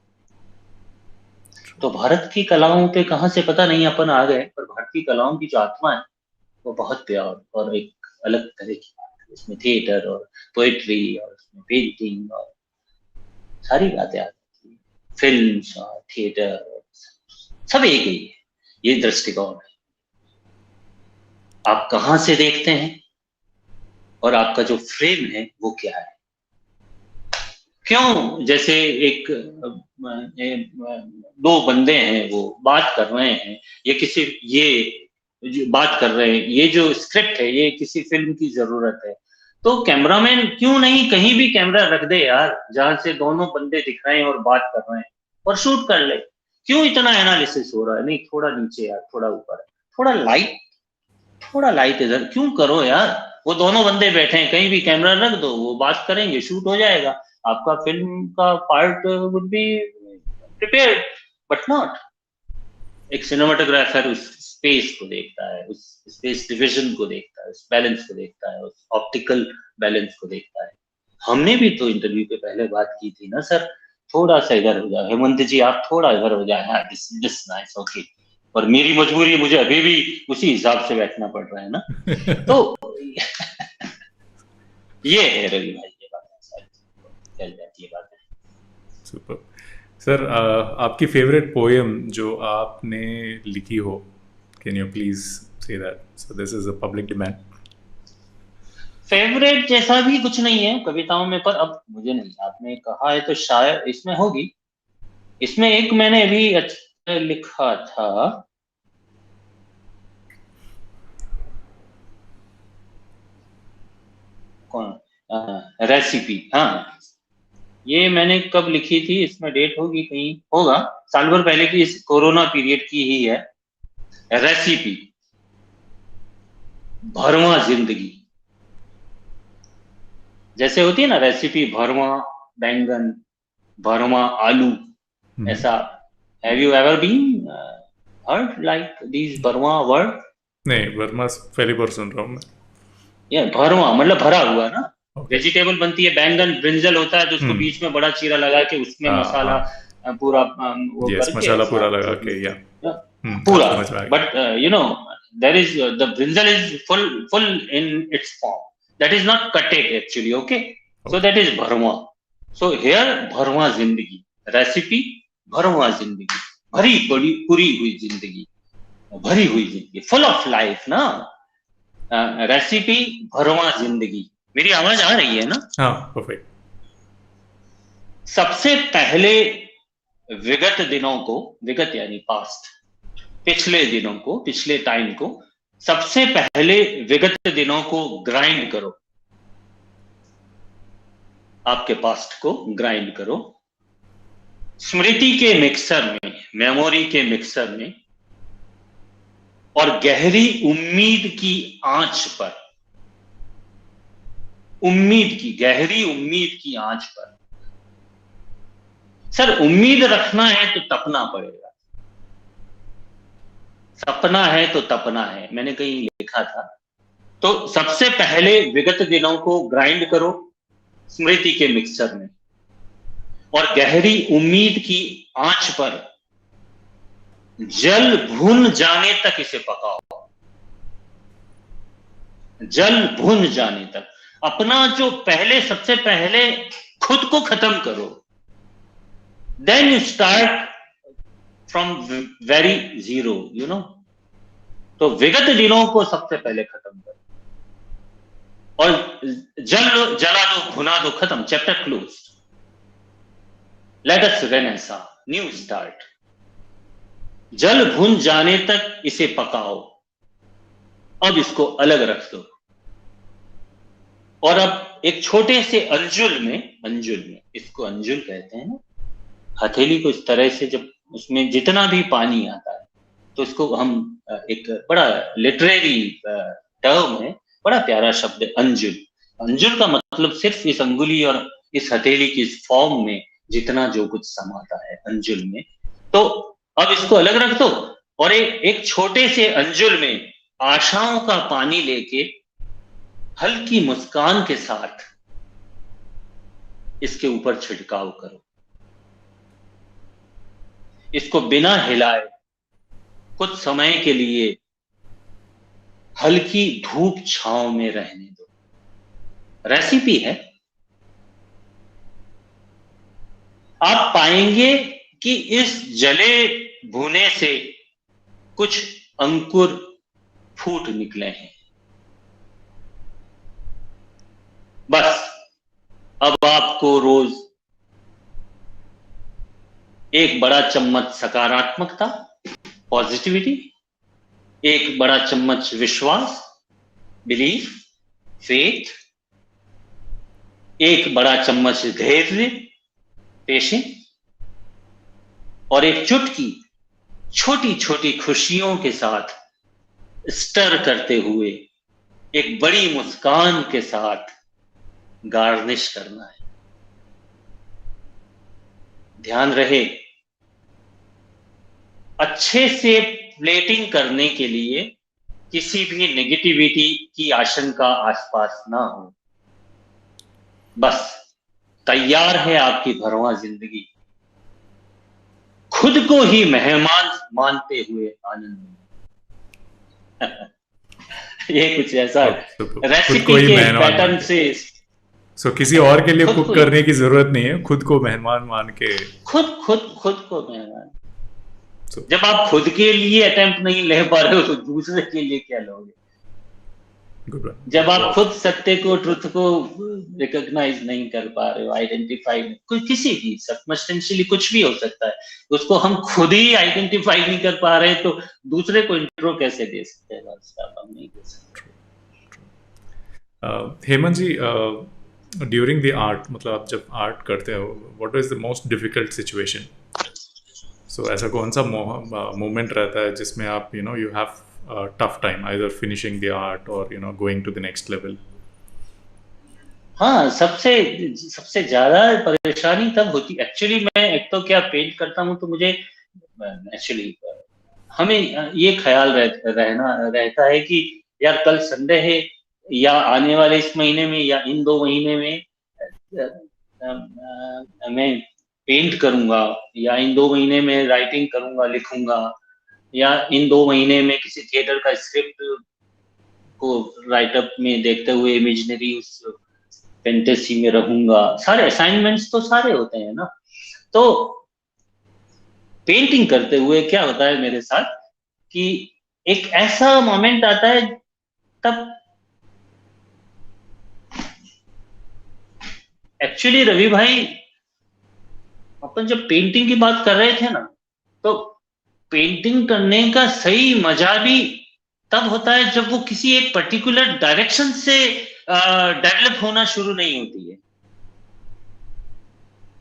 B: तो भारत की कलाओं पे कहाँ से पता नहीं अपन आ गए, पर भारतीय कलाओं की जो आत्मा है वो बहुत प्यार और एक अलग तरह की बात है। इसमें थिएटर और पोएट्री और उसमें पेंटिंग और सारी बातें आ जाती है, फिल्म और थिएटर सब एक ही है। ये दृष्टिकोण है, आप कहाँ से देखते हैं और आपका जो फ्रेम है वो क्या है। क्यों जैसे एक दो बंदे हैं वो बात कर रहे हैं, ये किसी ये जो बात कर रहे हैं, ये जो स्क्रिप्ट है ये किसी फिल्म की जरूरत है, तो कैमरामैन क्यों नहीं कहीं भी कैमरा रख दे यार, जहां से दोनों बंदे दिख रहे हैं और बात कर रहे हैं, और शूट कर ले। क्यों इतना एनालिसिस हो रहा है, नहीं थोड़ा नीचे यार, थोड़ा ऊपर, थोड़ा लाइट इधर क्यों करो यार। वो दोनों बंदे बैठे हैं, कहीं भी कैमरा रख दो, वो बात करेंगे, शूट हो जाएगा, आपका फिल्म का part would be prepared, but not. एक सिनेमाटोग्राफर उस स्पेस को देखता है, उस स्पेस डिविजन को देखता है, उस बैलेंस को देखता है, उस ऑप्टिकल बैलेंस को देखता है। हमने भी तो इंटरव्यू के पहले बात की थी ना सर, थोड़ा सा इधर हो जाए हेमंत जी, आप थोड़ा इधर हो जाए, हाँ दिस नाइस ओके। और मेरी मजबूरी, मुझे अभी भी उसी हिसाब से बैठना पड़ रहा है ना। तो ये है रवि भाई, ये बात चल जाती है बात।
A: सुपर सर, आपकी फेवरेट पोएम जो आपने लिखी हो, can you please say that, so this is a public demand.
B: Favourite जैसा भी कुछ नहीं है कविताओं में, पर अब मुझे नहीं, आपने कहा है तो शायद इसमें होगी। इसमें एक मैंने अभी अच्छा लिखा था, कौन रेसिपी, हाँ ये मैंने कब लिखी थी, इसमें डेट होगी कहीं, होगा साल भर पहले की, इस कोरोना पीरियड की ही है। रेसिपी, भरवा जिंदगी, जैसे होती है ना रेसिपी, भरवा बैंगन, भरवा आलू, ऐसा। Have you ever been heard like these भरवा वर्ड?
A: नहीं, वर्मा पहली बार सुन रहा हूँ मैं।
B: ये भरवा मतलब भरा हुआ ना,
A: ओके।
B: वेजिटेबल बनती है, बैंगन ब्रिंजल होता है, तो उसको बीच में बड़ा चीरा लगा के उसमें मसाला पूरा वो
A: यस,
B: करके
A: मसाला
B: ऐसा
A: पूरा लगा के, या
B: पूरा।
A: समझ में आ गया।
B: But you know there is the brinjal is full in its form, that is not cutted actually, okay? So that is bharwa. So here bharwa zindagi, recipe bharwa zindagi, भरी बड़ी पूरी हुई जिंदगी, भरी हुई जिंदगी, full of life ना, recipe भरवा जिंदगी। मेरी आवाज आ रही है ना?
A: हाँ, परफेक्ट।
B: सबसे पहले विगत दिनों को, विगत यानी पास्ट, पिछले दिनों को, पिछले टाइम को, सबसे पहले विगत दिनों को ग्राइंड करो, आपके पास्ट को ग्राइंड करो, स्मृति के मिक्सर में, मेमोरी के मिक्सर में, और गहरी उम्मीद की आंच पर, गहरी उम्मीद की आंच पर। सर उम्मीद रखना है तो तपना पड़ेगा, सपना है तो तपना है, मैंने कहीं लिखा था। तो सबसे पहले विगत दिनों को ग्राइंड करो स्मृति के मिक्सचर में, और गहरी उम्मीद की आंच पर जल भुन जाने तक इसे पकाओ। जल भुन जाने तक अपना जो पहले, सबसे पहले खुद को खत्म करो, then you start from very zero, you know. तो विगत दिनों को सबसे पहले खत्म करो, और जला दो, भुना दो, खत्म, chapter close. Let us Renaissance, new start. जल भुन जाने तक इसे पकाओ, अब इसको अलग रख दो, और अब एक छोटे से अंजुल में इसको अंजुल कहते हैं ना, हथेली को इस तरह से, जब उसमें जितना भी पानी आता है, तो इसको हम एक बड़ा लिटरेरी टर्म है, बड़ा प्यारा शब्द है अंजुल। अंजुल का मतलब सिर्फ इस अंगुली और इस हथेली की इस फॉर्म में जितना जो कुछ समाता है अंजुल में। तो अब इसको अलग रख दो, और एक छोटे से अंजुल में आशाओं का पानी लेके हल्की मुस्कान के साथ इसके ऊपर छिड़काव करो। इसको बिना हिलाए कुछ समय के लिए हल्की धूप छांव में रहने दो। रेसिपी है, आप पाएंगे कि इस जले भुने से कुछ अंकुर फूट निकले हैं। बस अब आपको रोज एक बड़ा चम्मच सकारात्मकता, पॉजिटिविटी, एक बड़ा चम्मच विश्वास, बिलीफ, फेथ, एक बड़ा चम्मच धैर्य, पेशेंस, और एक चुटकी छोटी छोटी खुशियों के साथ स्टर करते हुए एक बड़ी मुस्कान के साथ गार्निश करना है। ध्यान रहे, अच्छे से प्लेटिंग करने के लिए किसी भी नेगेटिविटी की आशंका आसपास ना हो। बस तैयार है आपकी भरवां जिंदगी, खुद को ही मेहमान मानते हुए आनंद में। ये कुछ ऐसा
A: खुद को
B: रेसिपी
A: ही
B: के
A: मेहमान
B: पैटर्न
A: मान के,
B: से
A: किसी और के लिए
B: खुद
A: कुक
B: को
A: करने की जरूरत नहीं है, खुद को मेहमान मान के।
B: खुद को मेहमान।
A: So,
B: जब आप खुद के लिए अटेम्प्ट नहीं ले पा रहे हो तो दूसरे के लिए क्या लोगे?
A: good one.
B: जब आप खुद सत्य को, ट्रुथ को रिकॉग्नाइज नहीं कर पा रहे हो, आइडेंटिफाई, कोई किसी भी सर्कमस्टेंशियली कुछ भी हो सकता है, उसको हम खुद ही आइडेंटिफाई नहीं कर पा रहे तो दूसरे को इंट्रो कैसे दे सकते हैं? हम नहीं दे सकते।
A: Hemant ji, during the art, मतलब आप जब आर्ट करते हो, what is the most difficult situation? So ऐसा कौन सा मोमेंट रहता है जिसमें आप you have tough time either finishing the art or going to the next level?
B: हाँ, सबसे ज्यादा परेशानी तब होती, एक्चुअली मैं एक तो क्या पेंट करता हूँ, तो मुझे एक्चुअली हमें ये ख्याल रहता है कि यार कल संडे है, या आने वाले इस महीने में, या इन 2 महीने में मैं पेंट करूंगा, या इन 2 महीने में राइटिंग करूंगा, लिखूंगा, या इन 2 महीने में किसी थिएटर का स्क्रिप्ट को राइटअप में देखते हुए इमेजिनरी उस फैंटेसी में रहूंगा। सारे असाइनमेंट्स तो सारे होते हैं ना। तो पेंटिंग करते हुए क्या होता है मेरे साथ कि एक ऐसा मोमेंट आता है, तब एक्चुअली रवि भाई, अपन जब पेंटिंग की बात कर रहे थे ना, तो पेंटिंग करने का सही मजा भी तब होता है जब वो किसी एक पर्टिकुलर डायरेक्शन से डेवलप होना शुरू नहीं होती है।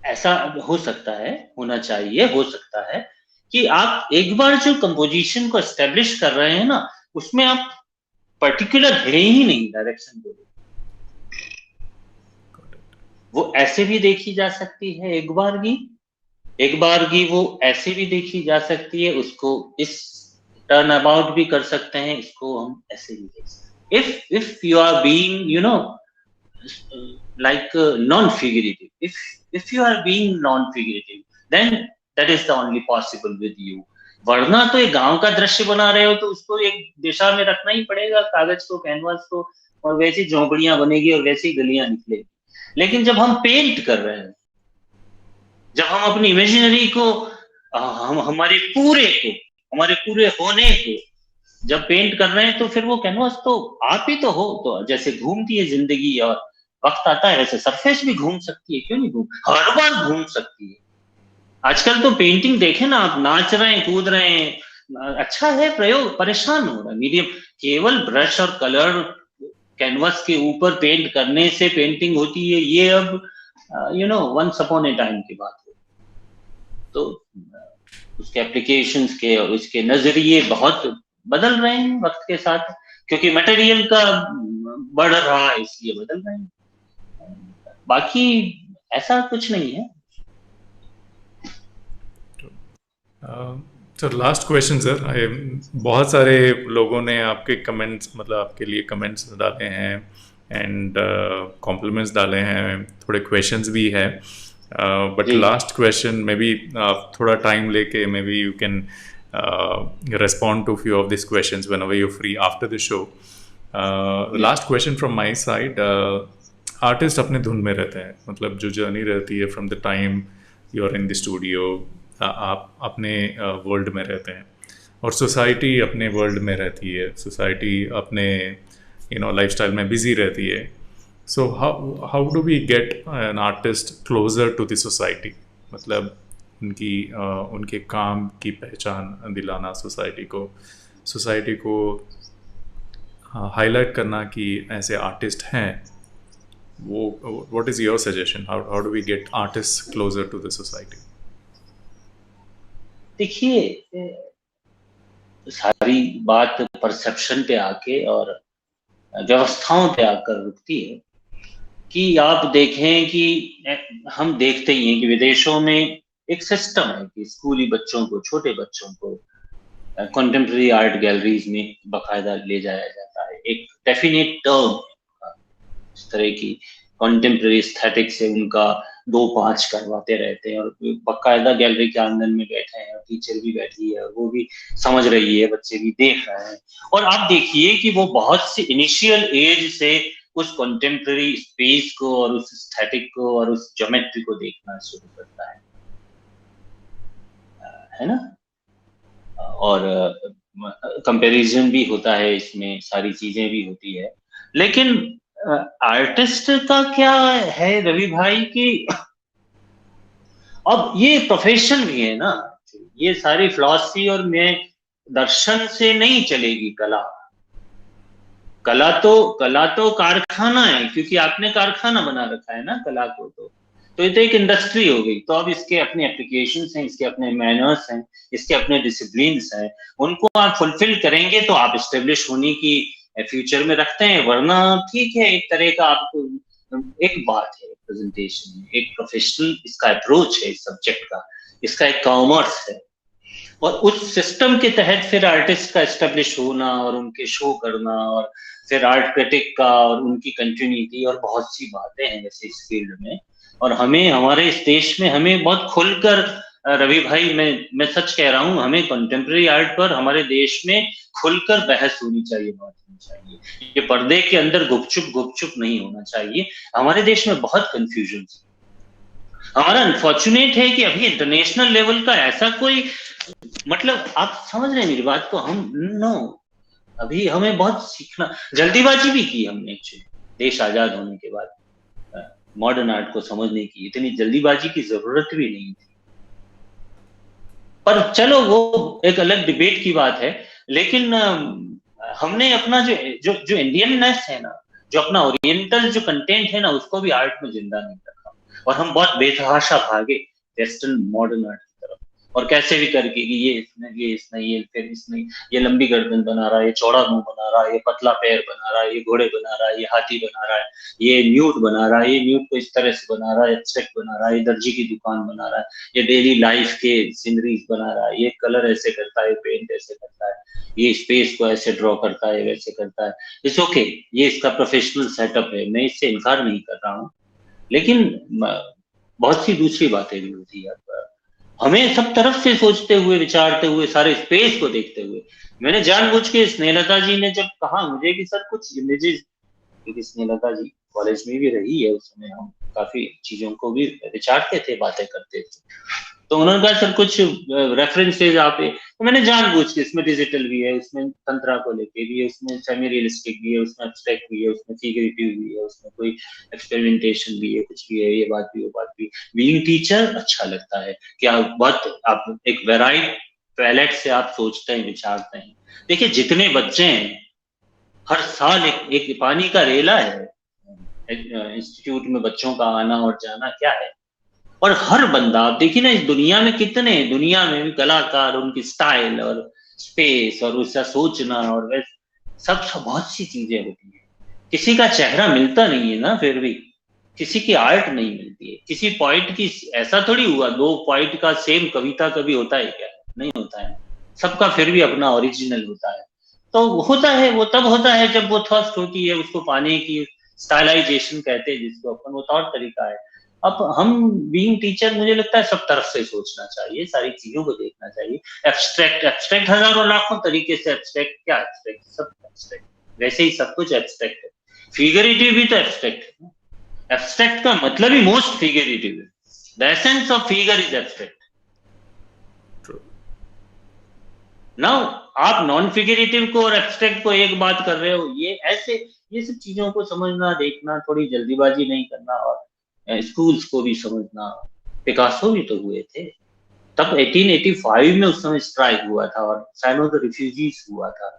B: ऐसा हो सकता है, होना चाहिए, हो सकता है कि आप एक बार जो कंपोजिशन को एस्टेब्लिश कर रहे हैं ना, उसमें आप पर्टिकुलर है ही नहीं डायरेक्शन को। वो ऐसे भी देखी जा सकती है, एक बार की वो ऐसे भी देखी जा सकती है, उसको इस टर्न अबाउट भी कर सकते हैं, इसको हम ऐसे भी देख सकते हैं। If you are being like non-figurative, if you are being non-figurative, then that is the only possible with you. वरना तो एक गांव का दृश्य बना रहे हो तो उसको एक दिशा में रखना ही पड़ेगा, कागज को, कैनवास को, और वैसी झोंपड़ियां बनेगी और वैसी गलियां निकलेगी। लेकिन जब हम पेंट कर रहे हैं, जब हम अपनी इमेजिनरी को, हम हमारे पूरे होने को जब पेंट कर रहे हैं, तो फिर वो कैनवास तो आप ही तो हो। तो जैसे घूमती है जिंदगी और वक्त आता है, वैसे सरफेस भी घूम सकती है, क्यों नहीं हर बार घूम सकती है। आजकल तो पेंटिंग देखे ना आप, नाच रहे हैं, कूद रहे हैं, अच्छा है प्रयोग, परेशान हो रहा है मीडियम। केवल ब्रश और कलर कैनवास के ऊपर पेंट करने से पेंटिंग होती है, ये अब वंस अपॉन ए टाइम की बात है। तो उसके एप्लीकेशंस के और उसके नजरिए बहुत बदल रहे हैं वक्त के साथ, क्योंकि मटेरियल का बढ़ रहा है, इसलिए बदल रहे हैं। बाकी ऐसा कुछ नहीं है।
A: सर लास्ट क्वेश्चन सर, बहुत सारे लोगों ने आपके कमेंट्स, मतलब आपके लिए कमेंट्स डाले हैं एंड कॉम्प्लीमेंट्स डाले हैं, थोड़े क्वेश्चंस भी है, but last question may be आप थोड़ा टाइम लेके may be you can respond to few of these questions whenever you're free after the show. Last question from my side. Artist अपने धुन में रहते हैं, मतलब जो जर्नी रहती है from the time you are in the studio, आप अपने वर्ल्ड में रहते हैं और सोसाइटी अपने वर्ल्ड में रहती है, सोसाइटी अपने लाइफस्टाइल में बिजी रहती है। So how do we get an artist closer to the society, मतलब उनके काम की पहचान दिलाना, सोसाइटी को हाईलाइट करना कि ऐसे आर्टिस्ट हैं। वो what is your suggestion, how do we get artist closer to the society?
B: देखिए, सारी बात परसेप्शन पे आके और व्यवस्थाओं पे आकर रुकती है। कि आप देखें कि हम देखते ही हैं कि विदेशों में एक सिस्टम है कि स्कूली बच्चों को, छोटे बच्चों को कंटेम्प्रेरी आर्ट गैलरीज में बकायदा ले जाया जाता है। एक डेफिनेट टर्म इस तरह की कंटेम्प्रेरी एस्थेटिक से उनका 2-5 करवाते रहते हैं, और बकायदा गैलरी के आंगन में बैठे हैं, टीचर भी बैठी है और वो भी समझ रही है, बच्चे भी देख रहे हैं। और आप देखिए कि वो बहुत सी इनिशियल एज से उस कंटेम्प्रेरी स्पेस को और उस एस्थेटिक को और उस ज्योमेट्री को देखना शुरू करता है ना। और कंपैरिजन भी होता है इसमें, सारी चीजें भी होती है। लेकिन आर्टिस्ट का क्या है रवि भाई कि अब ये प्रोफेशन भी है ना, ये सारी फिलॉसफी और में दर्शन से नहीं चलेगी कला। कला तो कारखाना है, क्योंकि आपने कारखाना बना रखा है ना कला को। तो ये तो एक इंडस्ट्री हो गई। तो अब इसके अपने एप्लीकेशंस हैं, इसके अपने मैनर्स हैं, इसके अपने डिसिप्लिन्स हैं। उनको आप फुलफिल करेंगे तो आप एस्टेब्लिश होने की फ्यूचर में रखते हैं, वरना ठीक है, एक तरह का आपको एक बात है प्रेजेंटेशन में, एक प्रोफेशनल इसका अप्रोच है इस सब्जेक्ट का, इसका एक कॉमर्स है। और उस सिस्टम के तहत फिर आर्टिस्ट का एस्टेब्लिश होना और उनके शो करना, और फिर आर्ट क्रिटिक का और उनकी कंटिन्यूटी, और बहुत सी बातें हैं वैसे इस फील्ड में। और हमें, हमारे इस देश में हमें बहुत खुलकर, रवि भाई मैं सच कह रहा हूँ, हमें कंटेम्प्रेरी आर्ट पर हमारे देश में खुलकर बहस होनी चाहिए, बात होनी चाहिए। ये पर्दे के अंदर गुपचुप नहीं होना चाहिए। हमारे देश में बहुत कंफ्यूजन है। हमारा अनफॉर्चुनेट है कि अभी इंटरनेशनल लेवल का ऐसा कोई, मतलब आप समझ रहे हैं मेरी बात को, अभी हमें बहुत सीखना, जल्दीबाजी भी की हमने एक्चुअली देश आजाद होने के बाद मॉडर्न आर्ट को समझने की, इतनी जल्दीबाजी की जरूरत भी नहीं थी। पर चलो वो एक अलग डिबेट की बात है। लेकिन हमने अपना जो इंडियननेस है ना, जो अपना ओरिएंटल जो कंटेंट है ना, उसको भी आर्ट में जिंदा नहीं रखा, और हम बहुत बेतहाशा भागे वेस्टर्न मॉडर्न आर्ट की तरफ। और कैसे भी करके कि ये फिर इसने ये लंबी गर्दन बना रहा है, ये चौड़ा मुंह बना रहा है, ये पतला पैर बना रहा है, ये घोड़े बना रहा है, ये हाथी बना रहा है, ये न्यूट बना रहा है, ये न्यूट को इस तरह से बना रहा है, एब्स्ट्रैक्ट बना रहा है, ये दर्जी की दुकान बना रहा है, ये डेली लाइफ के सीनरीज बना रहा है, ये कलर ऐसे करता है, पेंट ऐसे करता है, ये स्पेस को ऐसे ड्रॉ करता है, वैसे करता है। इट्स ओके, ये इसका प्रोफेशनल सेटअप है, मैं इससे इनकार नहीं कर रहा हूँ। लेकिन बहुत सी दूसरी बातें भी होती है। हमें सब तरफ से सोचते हुए, विचारते हुए, सारे स्पेस को देखते हुए, मैंने जानबूझ के स्नेहलता जी ने जब कहा मुझे कि सर कुछ इमेजेस, क्योंकि स्नेहलता जी कॉलेज में भी रही है, उस समय हम काफी चीजों को भी विचारते थे, बातें करते थे, तो उन्होंने कहा सर कुछ रेफरेंसेज आप, तो मैंने जानबूझ के, इसमें डिजिटल भी है, उसमें तंत्रा को लेके भी है, उसमें सेमी रियलिस्टिक भी है, उसमें एब्स्ट्रैक्ट भी है, उसमें फिगरेटिव भी है, उसमें कोई एक्सपेरिमेंटेशन भी है, कुछ भी है, ये बात भी वो बात भी। बीइंग टीचर अच्छा लगता है कि आप एक वेराइड पैलेट से आप सोचते हैं, विचारते हैं। देखिए जितने बच्चे हैं, हर साल एक पानी का रेला है इंस्टीट्यूट में, बच्चों का आना और जाना क्या है। और हर बंदा, आप देखिए ना इस दुनिया में कितने, दुनिया में भी कलाकार, उनकी स्टाइल और स्पेस और उसका सोचना और वैसे सब बहुत सी चीजें होती है। किसी का चेहरा मिलता नहीं है ना, फिर भी किसी की आर्ट नहीं मिलती है, किसी पॉइंट की, ऐसा थोड़ी हुआ दो पॉइंट का सेम कविता कभी होता है क्या? नहीं होता है। सबका फिर भी अपना ओरिजिनल होता है। तो होता है, वो तब होता है जब वो थर्स्ट होती है, उसको पाने की, स्टाइलाइजेशन कहते हैं जिसको अपन, वो तौर तरीका है। अब हम बीइंग टीचर, मुझे लगता है सब तरफ से सोचना चाहिए, सारी चीजों को देखना चाहिए। एब्स्ट्रैक्ट एब्स्ट्रैक्ट हजारों लाखों तरीके से एब्स्ट्रैक्ट, क्या एब्स्ट्रैक्ट, सब एब्स्ट्रैक्ट, वैसे ही सब कुछ एब्स्ट्रैक्ट है। फिगरेटिव भी तो एब्स्ट्रैक्ट है। एब्स्ट्रैक्ट का मतलब ही मोस्ट फिगरेटिव है। The essence of figure is abstract. Now आप नॉन फिगरेटिव को और एब्स्ट्रैक्ट को एक बात कर रहे हो, ये ऐसे, ये सब चीजों को समझना, देखना, थोड़ी जल्दीबाजी नहीं करना, और स्कूल्स को भी समझना। पिकासो भी तो हुए थे तब 1885 में, उस समय स्ट्राइक हुआ था और साइन ऑफ द रिफ्यूजीज हुआ था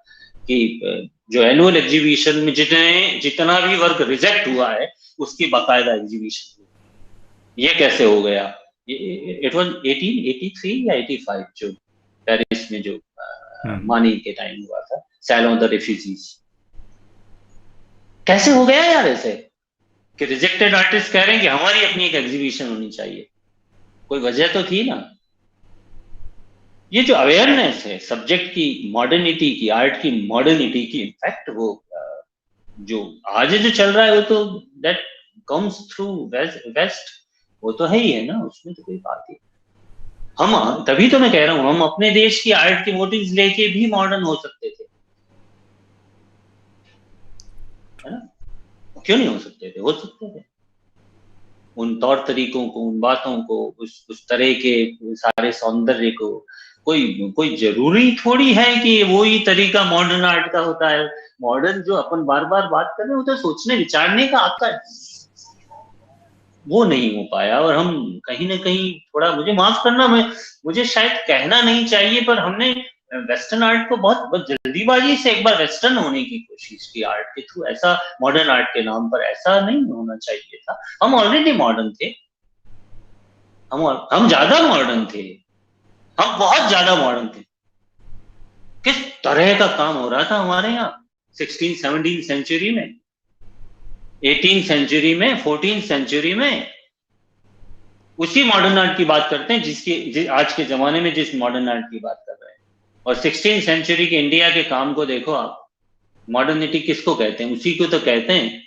B: कि जो एनुअल एग्जीबिशन में जितना भी वर्क रिजेक्ट हुआ है, उसकी बाकायदा एग्जीबिशन हुई। ये कैसे हो गया? इट वाज 1883 या 85, जो पेरिस में जो मानी के टाइम हुआ था, साइन ऑफ द रिफ्यूजीज। कैसे हो गया यार ऐसे कि रिजेक्टेड आर्टिस्ट कह रहे हैं कि हमारी अपनी एक एग्जीबिशन होनी चाहिए? कोई वजह तो थी ना। ये जो अवेयरनेस है सब्जेक्ट की, मॉडर्निटी की, आर्ट की मॉडर्निटी की, इनफैक्ट वो जो आज जो चल रहा है, वो तो दैट कम्स थ्रू वेस्ट, वो तो है ही है ना, उसमें तो कोई बात ही। हम तभी तो मैं कह रहा हूं, हम अपने देश की आर्ट के मोटिव्स लेके भी मॉडर्न हो सकते थे, है ना? क्यों नहीं हो सकते थे? हो सकते थे। उन तौर तरीकों को, उन बातों को, उस तरह के सारे सौंदर्य को, कोई जरूरी थोड़ी है कि वो ही तरीका मॉडर्न आर्ट का होता है। मॉडर्न जो अपन बार बार बात कर रहे हैं, वो तो सोचने विचारने का आपका, वो नहीं हो पाया। और हम कहीं ना कहीं थोड़ा, मुझे माफ करना, मुझे शायद कहना नहीं चाहिए, पर हमने वेस्टर्न आर्ट को बहुत जल्दीबाजी से एक बार वेस्टर्न होने की कोशिश की आर्ट के थ्रू। ऐसा मॉडर्न आर्ट के नाम पर ऐसा नहीं होना चाहिए था। हम ऑलरेडी मॉडर्न थे, हम ज्यादा मॉडर्न थे, हम बहुत ज्यादा मॉडर्न थे। किस तरह का काम हो रहा था हमारे यहाँ 16-17 सेंचुरी में, 18 सेंचुरी में, 14 सेंचुरी में। उसी मॉडर्न आर्ट की बात करते हैं आज के जमाने में जिस मॉडर्न आर्ट की बात कर रहे हैं। और 16 सेंचुरी के इंडिया के काम को देखो आप। मॉडर्निटी किसको कहते हैं? उसी को तो कहते हैं।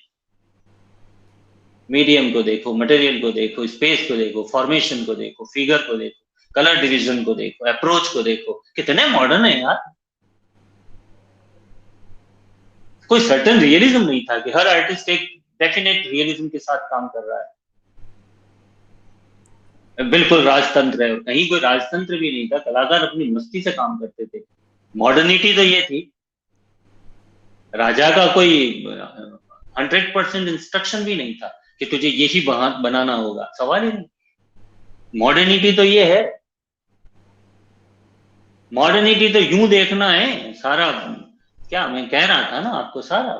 B: मीडियम को देखो, मटेरियल को देखो, स्पेस को देखो, फॉर्मेशन को देखो, फिगर को देखो, कलर डिवीजन को देखो, अप्रोच को देखो, कितने मॉडर्न है यार। कोई सर्टेन रियलिज्म नहीं था कि हर आर्टिस्ट एक डेफिनेट रियलिज्म के साथ काम कर रहा है। बिल्कुल राजतंत्र है, कहीं कोई राजतंत्र भी नहीं था, कलाकार अपनी मस्ती से काम करते थे। मॉडर्निटी तो ये थी, राजा का कोई 100% इंस्ट्रक्शन भी नहीं था कि तुझे यही बनाना होगा, सवाल ही नहीं। मॉडर्निटी तो ये है, मॉडर्निटी तो यूं देखना है सारा। क्या मैं कह रहा था ना आपको, सारा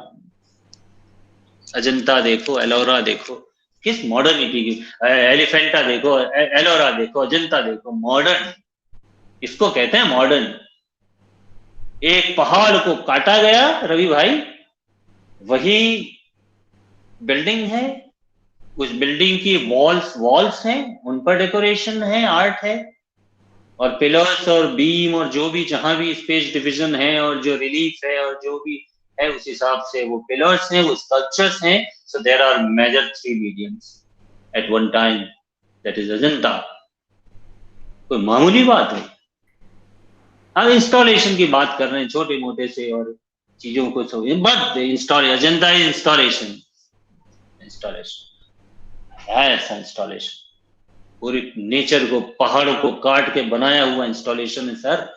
B: अजंता देखो, एलोरा देखो, किस मॉडर्निटी की, एलिफेंटा देखो, एलोरा देखो, अजंता देखो, मॉडर्न। इसको कहते हैं मॉडर्न। एक पहाड़ को काटा गया रवि भाई, वही बिल्डिंग है, उस बिल्डिंग की वॉल्स हैं, उन पर डेकोरेशन है, आर्ट है, और पिलर्स और बीम और जो भी जहां भी स्पेस डिवीजन है और जो रिलीफ है और जो भी है, उस हिसाब से वो पिलर्स हैं, वो स्ट्रक्चर्स हैं। So there are major 3 mediums at one time, that is Ajanta. कोई मामूली बात है? हम इंस्टॉलेशन की बात कर रहे हैं, छोटे मोटे से और चीजों को but install Ajanta installation, installation है ऐसा इंस्टॉलेशन, पूरी नेचर को, पहाड़ों को काट के बनाया हुआ इंस्टॉलेशन है सर।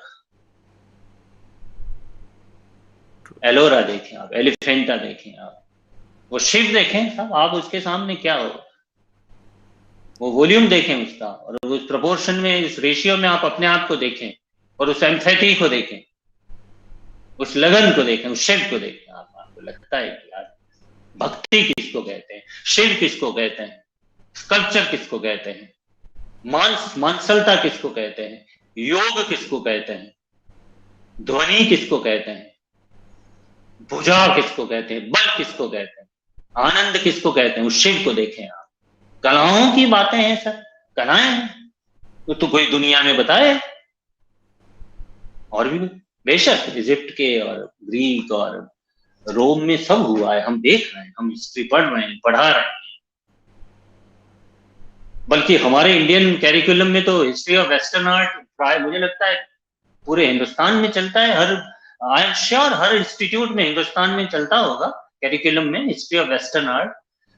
B: एलोरा देखें आप, एलिफेंटा देखें आप, वो शिव देखें साहब आप, उसके सामने क्या हो? वो वॉल्यूम देखें उसका, और उस प्रोपोर्शन में, इस रेशियो में आप अपने आप को देखें, और उस एम्फेटी को देखें, उस लगन को देखें, उस शिव को देखें। आपको लगता है कि यार भक्ति किसको कहते हैं, शिव किसको कहते हैं, स्कल्पचर किसको कहते हैं, मानसलता किसको कहते हैं, योग किसको कहते हैं, ध्वनि किसको कहते हैं, भुजाव किसको कहते हैं, बल किसको कहते हैं, आनंद किसको कहते हैं, उस शिव को देखें आप। कलाओं की बातें हैं सर, कलाएं हैं, तो कोई दुनिया में बताए। और भी बेशक इजिप्ट के और ग्रीक और रोम में सब हुआ है, हम देख रहे हैं, हम हिस्ट्री पढ़ रहे हैं, पढ़ा रहे हैं। बल्कि हमारे इंडियन कैरिकुलम में तो हिस्ट्री ऑफ वेस्टर्न आर्ट प्राय मुझे लगता है पूरे हिंदुस्तान में चलता है। हर, आई एम श्योर हर इंस्टीट्यूट में हिंदुस्तान में चलता होगा कैरिकुलम में हिस्ट्री ऑफ वेस्टर्न आर्ट,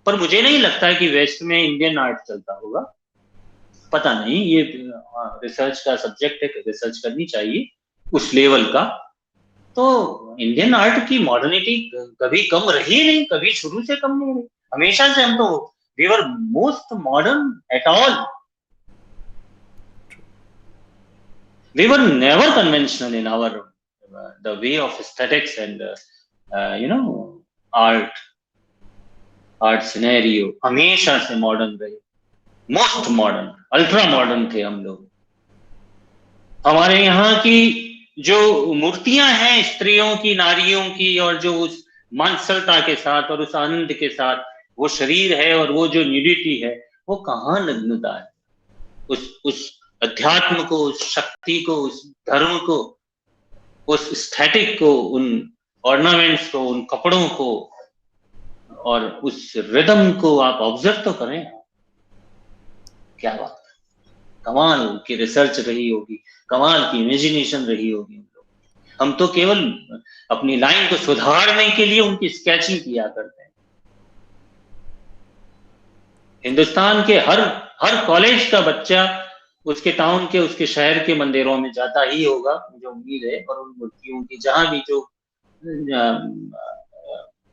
B: पर मुझे नहीं लगता है कि वेस्ट में इंडियन आर्ट चलता होगा। पता नहीं, ये रिसर्च का सब्जेक्ट है, रिसर्च करनी चाहिए उस लेवल का। तो इंडियन आर्ट की मॉडर्निटी कभी कम रही नहीं, कभी शुरू से कम नहीं रही, हमेशा से हम तो we were most modern at all, we were never conventional in our the way of aesthetics and you know art scenario, हमेशा से मॉडर्न रहे, मोस्ट मॉडर्न, अल्ट्रा मॉडर्न थे हम लोग। हमारे यहाँ की जो मूर्तियां हैं स्त्रियों की, नारियों की, और जो उस मानसलता के साथ और उस आनंद के साथ वो शरीर है और वो जो न्यूडिटी है, वो कहाँ नग्नता है? उस अध्यात्म को, उस शक्ति को, उस धर्म को, उस स्टैटिक को, उन ऑर्नामेंट्स को, उन कपड़ों को और उस रिदम को आप ऑब्जर्व तो करें। क्या बात, कमाल की रिसर्च रही होगी, कमाल की इमेजिनेशन रही होगी। हम तो केवल अपनी लाइन को सुधारने के लिए उनकी स्केचिंग किया करते हैं। हिंदुस्तान के हर हर कॉलेज का बच्चा उसके टाउन के, उसके शहर के मंदिरों में जाता ही होगा, मुझे उम्मीद है, और उन मूर्तियों की जहां भी जो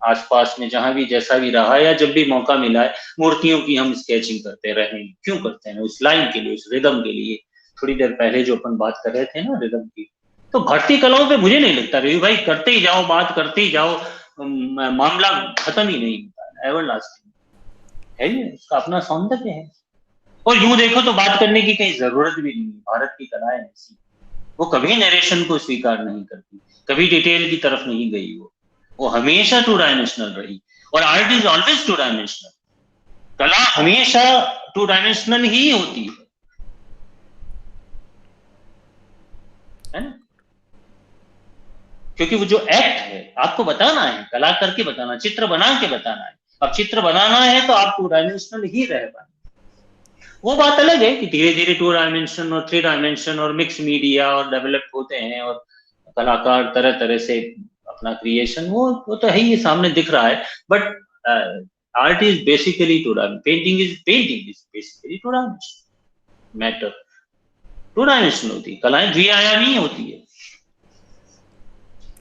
B: आसपास में जहां भी जैसा भी रहा, या जब भी मौका मिला है, मूर्तियों की हम स्केचिंग करते रहे। क्यों करते हैं? उस लाइन के लिए, उस रिदम के लिए। थोड़ी देर पहले जो अपन बात कर रहे थे ना रिदम की, तो भारतीय कलाओं पे मुझे नहीं लगता रवि भाई, करते ही जाओ, बात करते ही जाओ, मामला खत्म ही नहीं होता, एवर लास्टिंग है, ये उसका अपना सौंदर्य है। और यूं देखो तो बात करने की कहीं जरूरत भी नहीं है। भारत की कलाएं ऐसी, वो कभी नरेशन को स्वीकार नहीं करती, कभी डिटेल की तरफ नहीं गई, वो हमेशा 2 डायमेंशनल रही। और आर्ट इज ऑलवेज 2 डायमेंशनल, कला हमेशा 2 डायमेंशनल ही होती है ना? क्योंकि वो जो एक्ट है, आपको बताना है, कला करके बताना, चित्र बना के बताना है। अब चित्र बनाना है तो आप 2 डायमेंशनल ही रह पाएंगे। वो बात अलग है कि धीरे धीरे 2 डायमेंशन और 3 डायमेंशन और मिक्स मीडिया और डेवलप होते हैं, और कलाकार तरह तरह से अपना क्रिएशन, वो तो है ही, सामने दिख रहा है। But art is basically 2 dimension, painting is basically 2 dimension matter, 2 dimension होती है, कलाएं द्विआयामी होती है,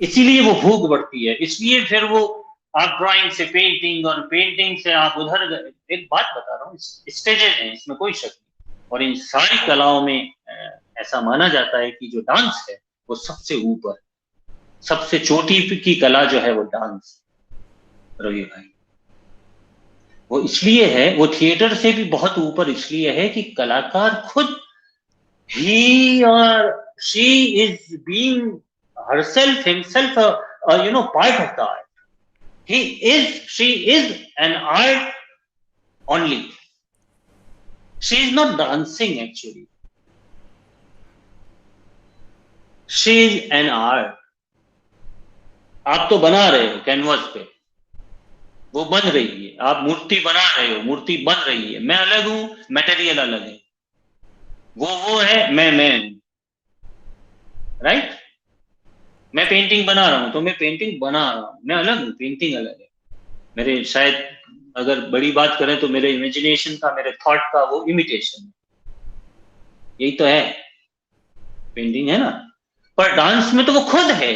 B: इसीलिए वो भूख बढ़ती है। इसलिए फिर वो आप ड्राइंग से पेंटिंग, और पेंटिंग से आप उधर गए। एक बात बता रहा हूँ, स्टेजेस हैं, इसमें कोई शक नहीं, और इन सारी कलाओं में ऐसा माना जाता है कि जो डांस है वो सबसे ऊपर, सबसे चोटी की कला जो है वो डांस, रवि भाई। वो इसलिए है, वो थिएटर से भी बहुत ऊपर इसलिए है कि कलाकार खुद he or she is being herself, himself, part of the art. She is an art only. She is not dancing actually. She is an art. आप तो बना रहे हो कैनवास पे, वो बन रही है. आप मूर्ति बना रहे हो, मूर्ति बन रही है. मैं अलग हूं, मटेरियल अलग है. वो है, मैं राइट. मैं पेंटिंग बना रहा हूं तो मैं पेंटिंग बना रहा हूं. मैं अलग हूं, पेंटिंग अलग है. मेरे शायद अगर बड़ी बात करें तो मेरे इमेजिनेशन का, मेरे थॉट का वो इमिटेशन है. यही तो है पेंटिंग, है ना. पर डांस में तो वो खुद है.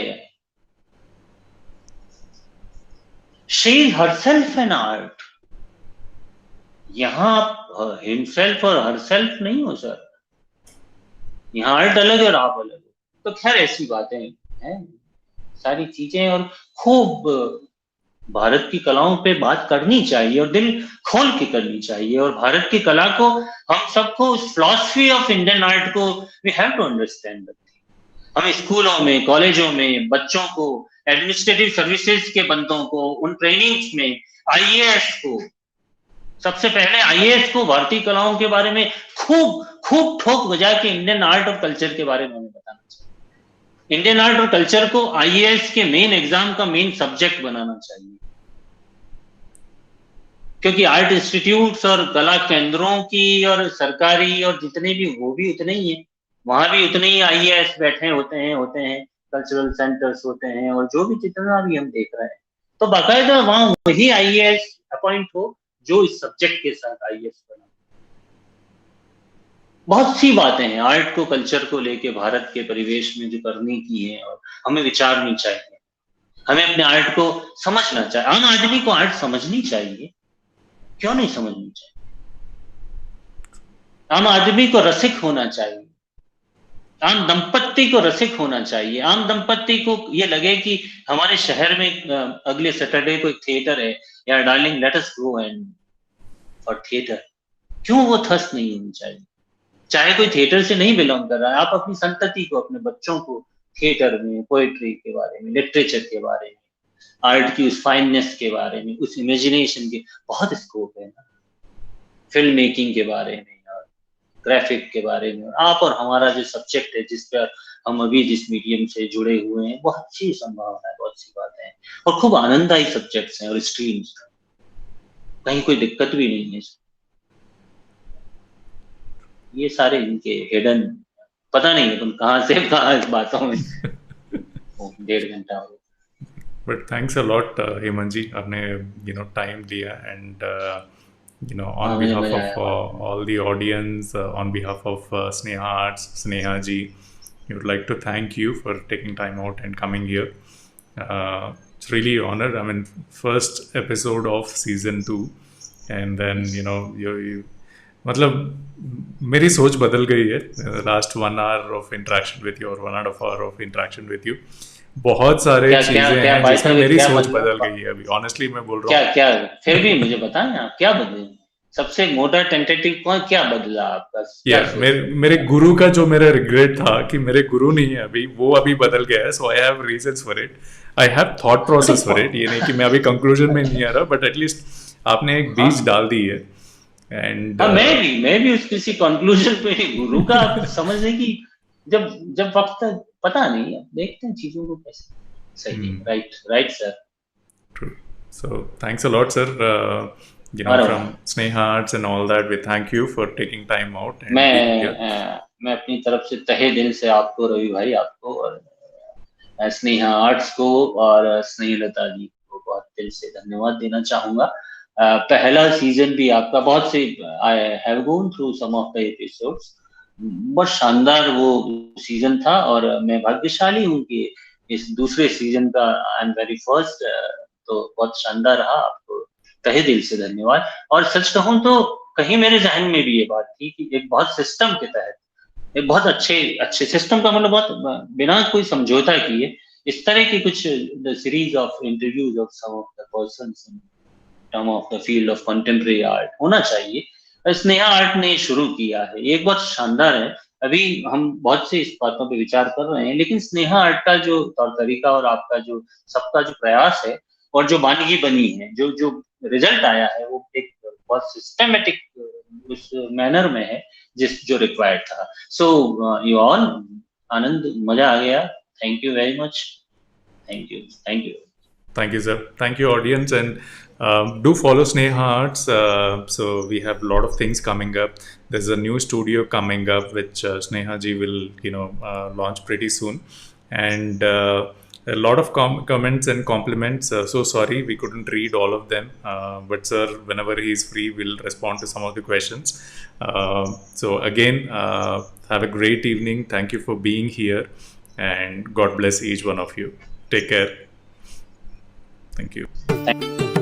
B: She herself an art. यहां आप हिमसेल्फ और हरसेल्फ नहीं हो सर. यहाँ आर्ट अलग है और आप अलग हो. तो खैर ऐसी बातें हैं सारी चीजें. और खूब भारत की कलाओं पे बात करनी चाहिए और दिल खोल के करनी चाहिए. और भारत की कला को, हम सबको उस फिलॉसफी ऑफ इंडियन आर्ट को वी हैव टू अंडरस्टैंड. हमें स्कूलों में, कॉलेजों में बच्चों को, एडमिनिस्ट्रेटिव सर्विसेज के बंदों को, उन ट्रेनिंग्स में, आईएएस को, सबसे पहले आईएएस को भारतीय कलाओं के बारे में खूब खूब ठोक बजा के इंडियन आर्ट और कल्चर के बारे में हमें बताना चाहिए. इंडियन आर्ट और कल्चर को आईएएस के मेन एग्जाम का मेन सब्जेक्ट बनाना चाहिए. क्योंकि आर्ट इंस्टीट्यूट्स और कला केंद्रों की और सरकारी और जितने भी, वो भी उतने ही है. वहां भी उतने ही आईएएस बैठे होते हैं. कल्चरल सेंटर्स होते हैं और जो भी जितना भी हम देख रहे हैं. तो बाकायदा वहां वही आईएएस अपॉइंट हो जो इस सब्जेक्ट के साथ आईएएस बना. बहुत सी बातें हैं आर्ट को, कल्चर को लेके भारत के परिवेश में जो करने की है और हमें विचारनी चाहिए. हमें अपने आर्ट को समझना चाहिए. आम आदमी को आर्ट समझनी चाहिए. क्यों नहीं समझनी चाहिए? आम आदमी को रसिक होना चाहिए. आम दंपत्ति को रसिक होना चाहिए. आम दंपत्ति को ये लगे कि हमारे शहर में अगले सैटरडे को एक थिएटर है, या darling let us go and for theatre. क्यों वो थर्स्ट नहीं होनी चाहिए? चाहे कोई थिएटर से नहीं बिलोंग कर रहा है, आप अपनी संतति को, अपने बच्चों को थिएटर में, पोएट्री के बारे में, लिटरेचर के बारे में, आर्ट की उस फाइननेस के बारे में, उस इमेजिनेशन के बहुत स्कोप है ना. फिल्म मेकिंग के बारे में और ग्राफिक के बारे में. आप और हमारा जो सब्जेक्ट है, जिस पर हम अभी जिस मीडियम से जुड़े हुए हैं, बहुत अच्छी संभावना है, बहुत सी बातें हैं और खूब आनंददायी सब्जेक्ट्स हैं और स्ट्रीम्स. कहीं कोई दिक्कत भी नहीं है. ये सारे इनके हिडन, पता नहीं अपन कहाँ से कहाँ इस बातों में 1.5 घंटा हो.
A: But thanks a lot, Hemanji, आपने time दिया. And on
B: मुझे
A: behalf
B: मजा
A: of
B: आया.
A: all the audience, on behalf of Sneha Arts, Sneha ji, we would like to thank you for taking time out and coming here. It's really honored. I mean, first episode of season 2, and then you मतलब मेरी सोच बदल गई है. Last 1 hour of interaction with you और 1.5 hour of interaction with you. बहुत सारे चीजें हैं जिसमें मेरी सोच बदल गई है. अभी ऑनेस्टली मैं बोल रहा हूँ.
B: क्या फिर भी मुझे बताएं आप क्या बदले. सबसे मोटा टेंटेटिव पॉइंट क्या बदला आपका?
A: मेरे गुरु का जो मेरा रिग्रेट था कि मेरे गुरु नहीं है अभी, वो अभी बदल गया है. So I have reasons for it. I have thought process for it. ये नहीं कि मैं अभी कंक्लूजन में नहीं आ रहा, बट एटलीस्ट आपने एक बीज डाल दी है. एंड
B: मैं भी उस किसी कंक्लूजन पे गुरु का समझने की जब वक्त पता नहीं है. देखते हैं चीजों को कैसे. सही. Right sir.
A: True. So thanks a lot, sir. From Sneha Arts and all that, we thank you for taking time out. And
B: मैं अपनी तरफ से तहे दिल से आपको, रवि भाई, आपको और स्नेहा आर्ट्स को और स्नेहलता जी को बहुत दिल से धन्यवाद देना चाहूंगा. पहला सीजन भी आपका बहुत से, I have gone through some of the episodes. बहुत शानदार वो सीजन था और मैं भाग्यशाली हूँ कि इस दूसरे सीजन का आई एम वेरी फर्स्ट. तो बहुत शानदार रहा. आपको तहे दिल से धन्यवाद. और सच कहूं तो कहीं मेरे जहन में भी ये बात थी कि एक बहुत सिस्टम के तहत, एक बहुत अच्छे सिस्टम का मतलब बहुत बिना कोई समझौता किए, इस तरह की कुछ series of interviews of some of the persons in term of the field of contemporary art होना चाहिए. स्नेहा आर्ट ने शुरू किया है. ये बहुत शानदार है. अभी हम बहुत से इस बातों पे विचार कर रहे हैं, लेकिन स्नेहा आर्ट का जो तौर तरीका और आपका जो सबका जो प्रयास है और जो वानगी बनी है, जो जो रिजल्ट आया है, वो एक बहुत सिस्टमेटिक उस मैनर में है जिस जो रिक्वायर्ड था. सो यू ऑल, आनंद, मजा आ गया. Thank you very much. Thank you. Thank you.
A: Thank you, sir. Thank you, audience, and do follow Sneha Arts. So we have a lot of things coming up. There's a new studio coming up, which Sneha ji will, launch pretty soon, and a lot of comments and compliments. So sorry we couldn't read all of them, but sir, whenever he is free, will respond to some of the questions. So again, have a great evening. Thank you for being here, and God bless each one of you. Take care. Thank you.
B: Thank you.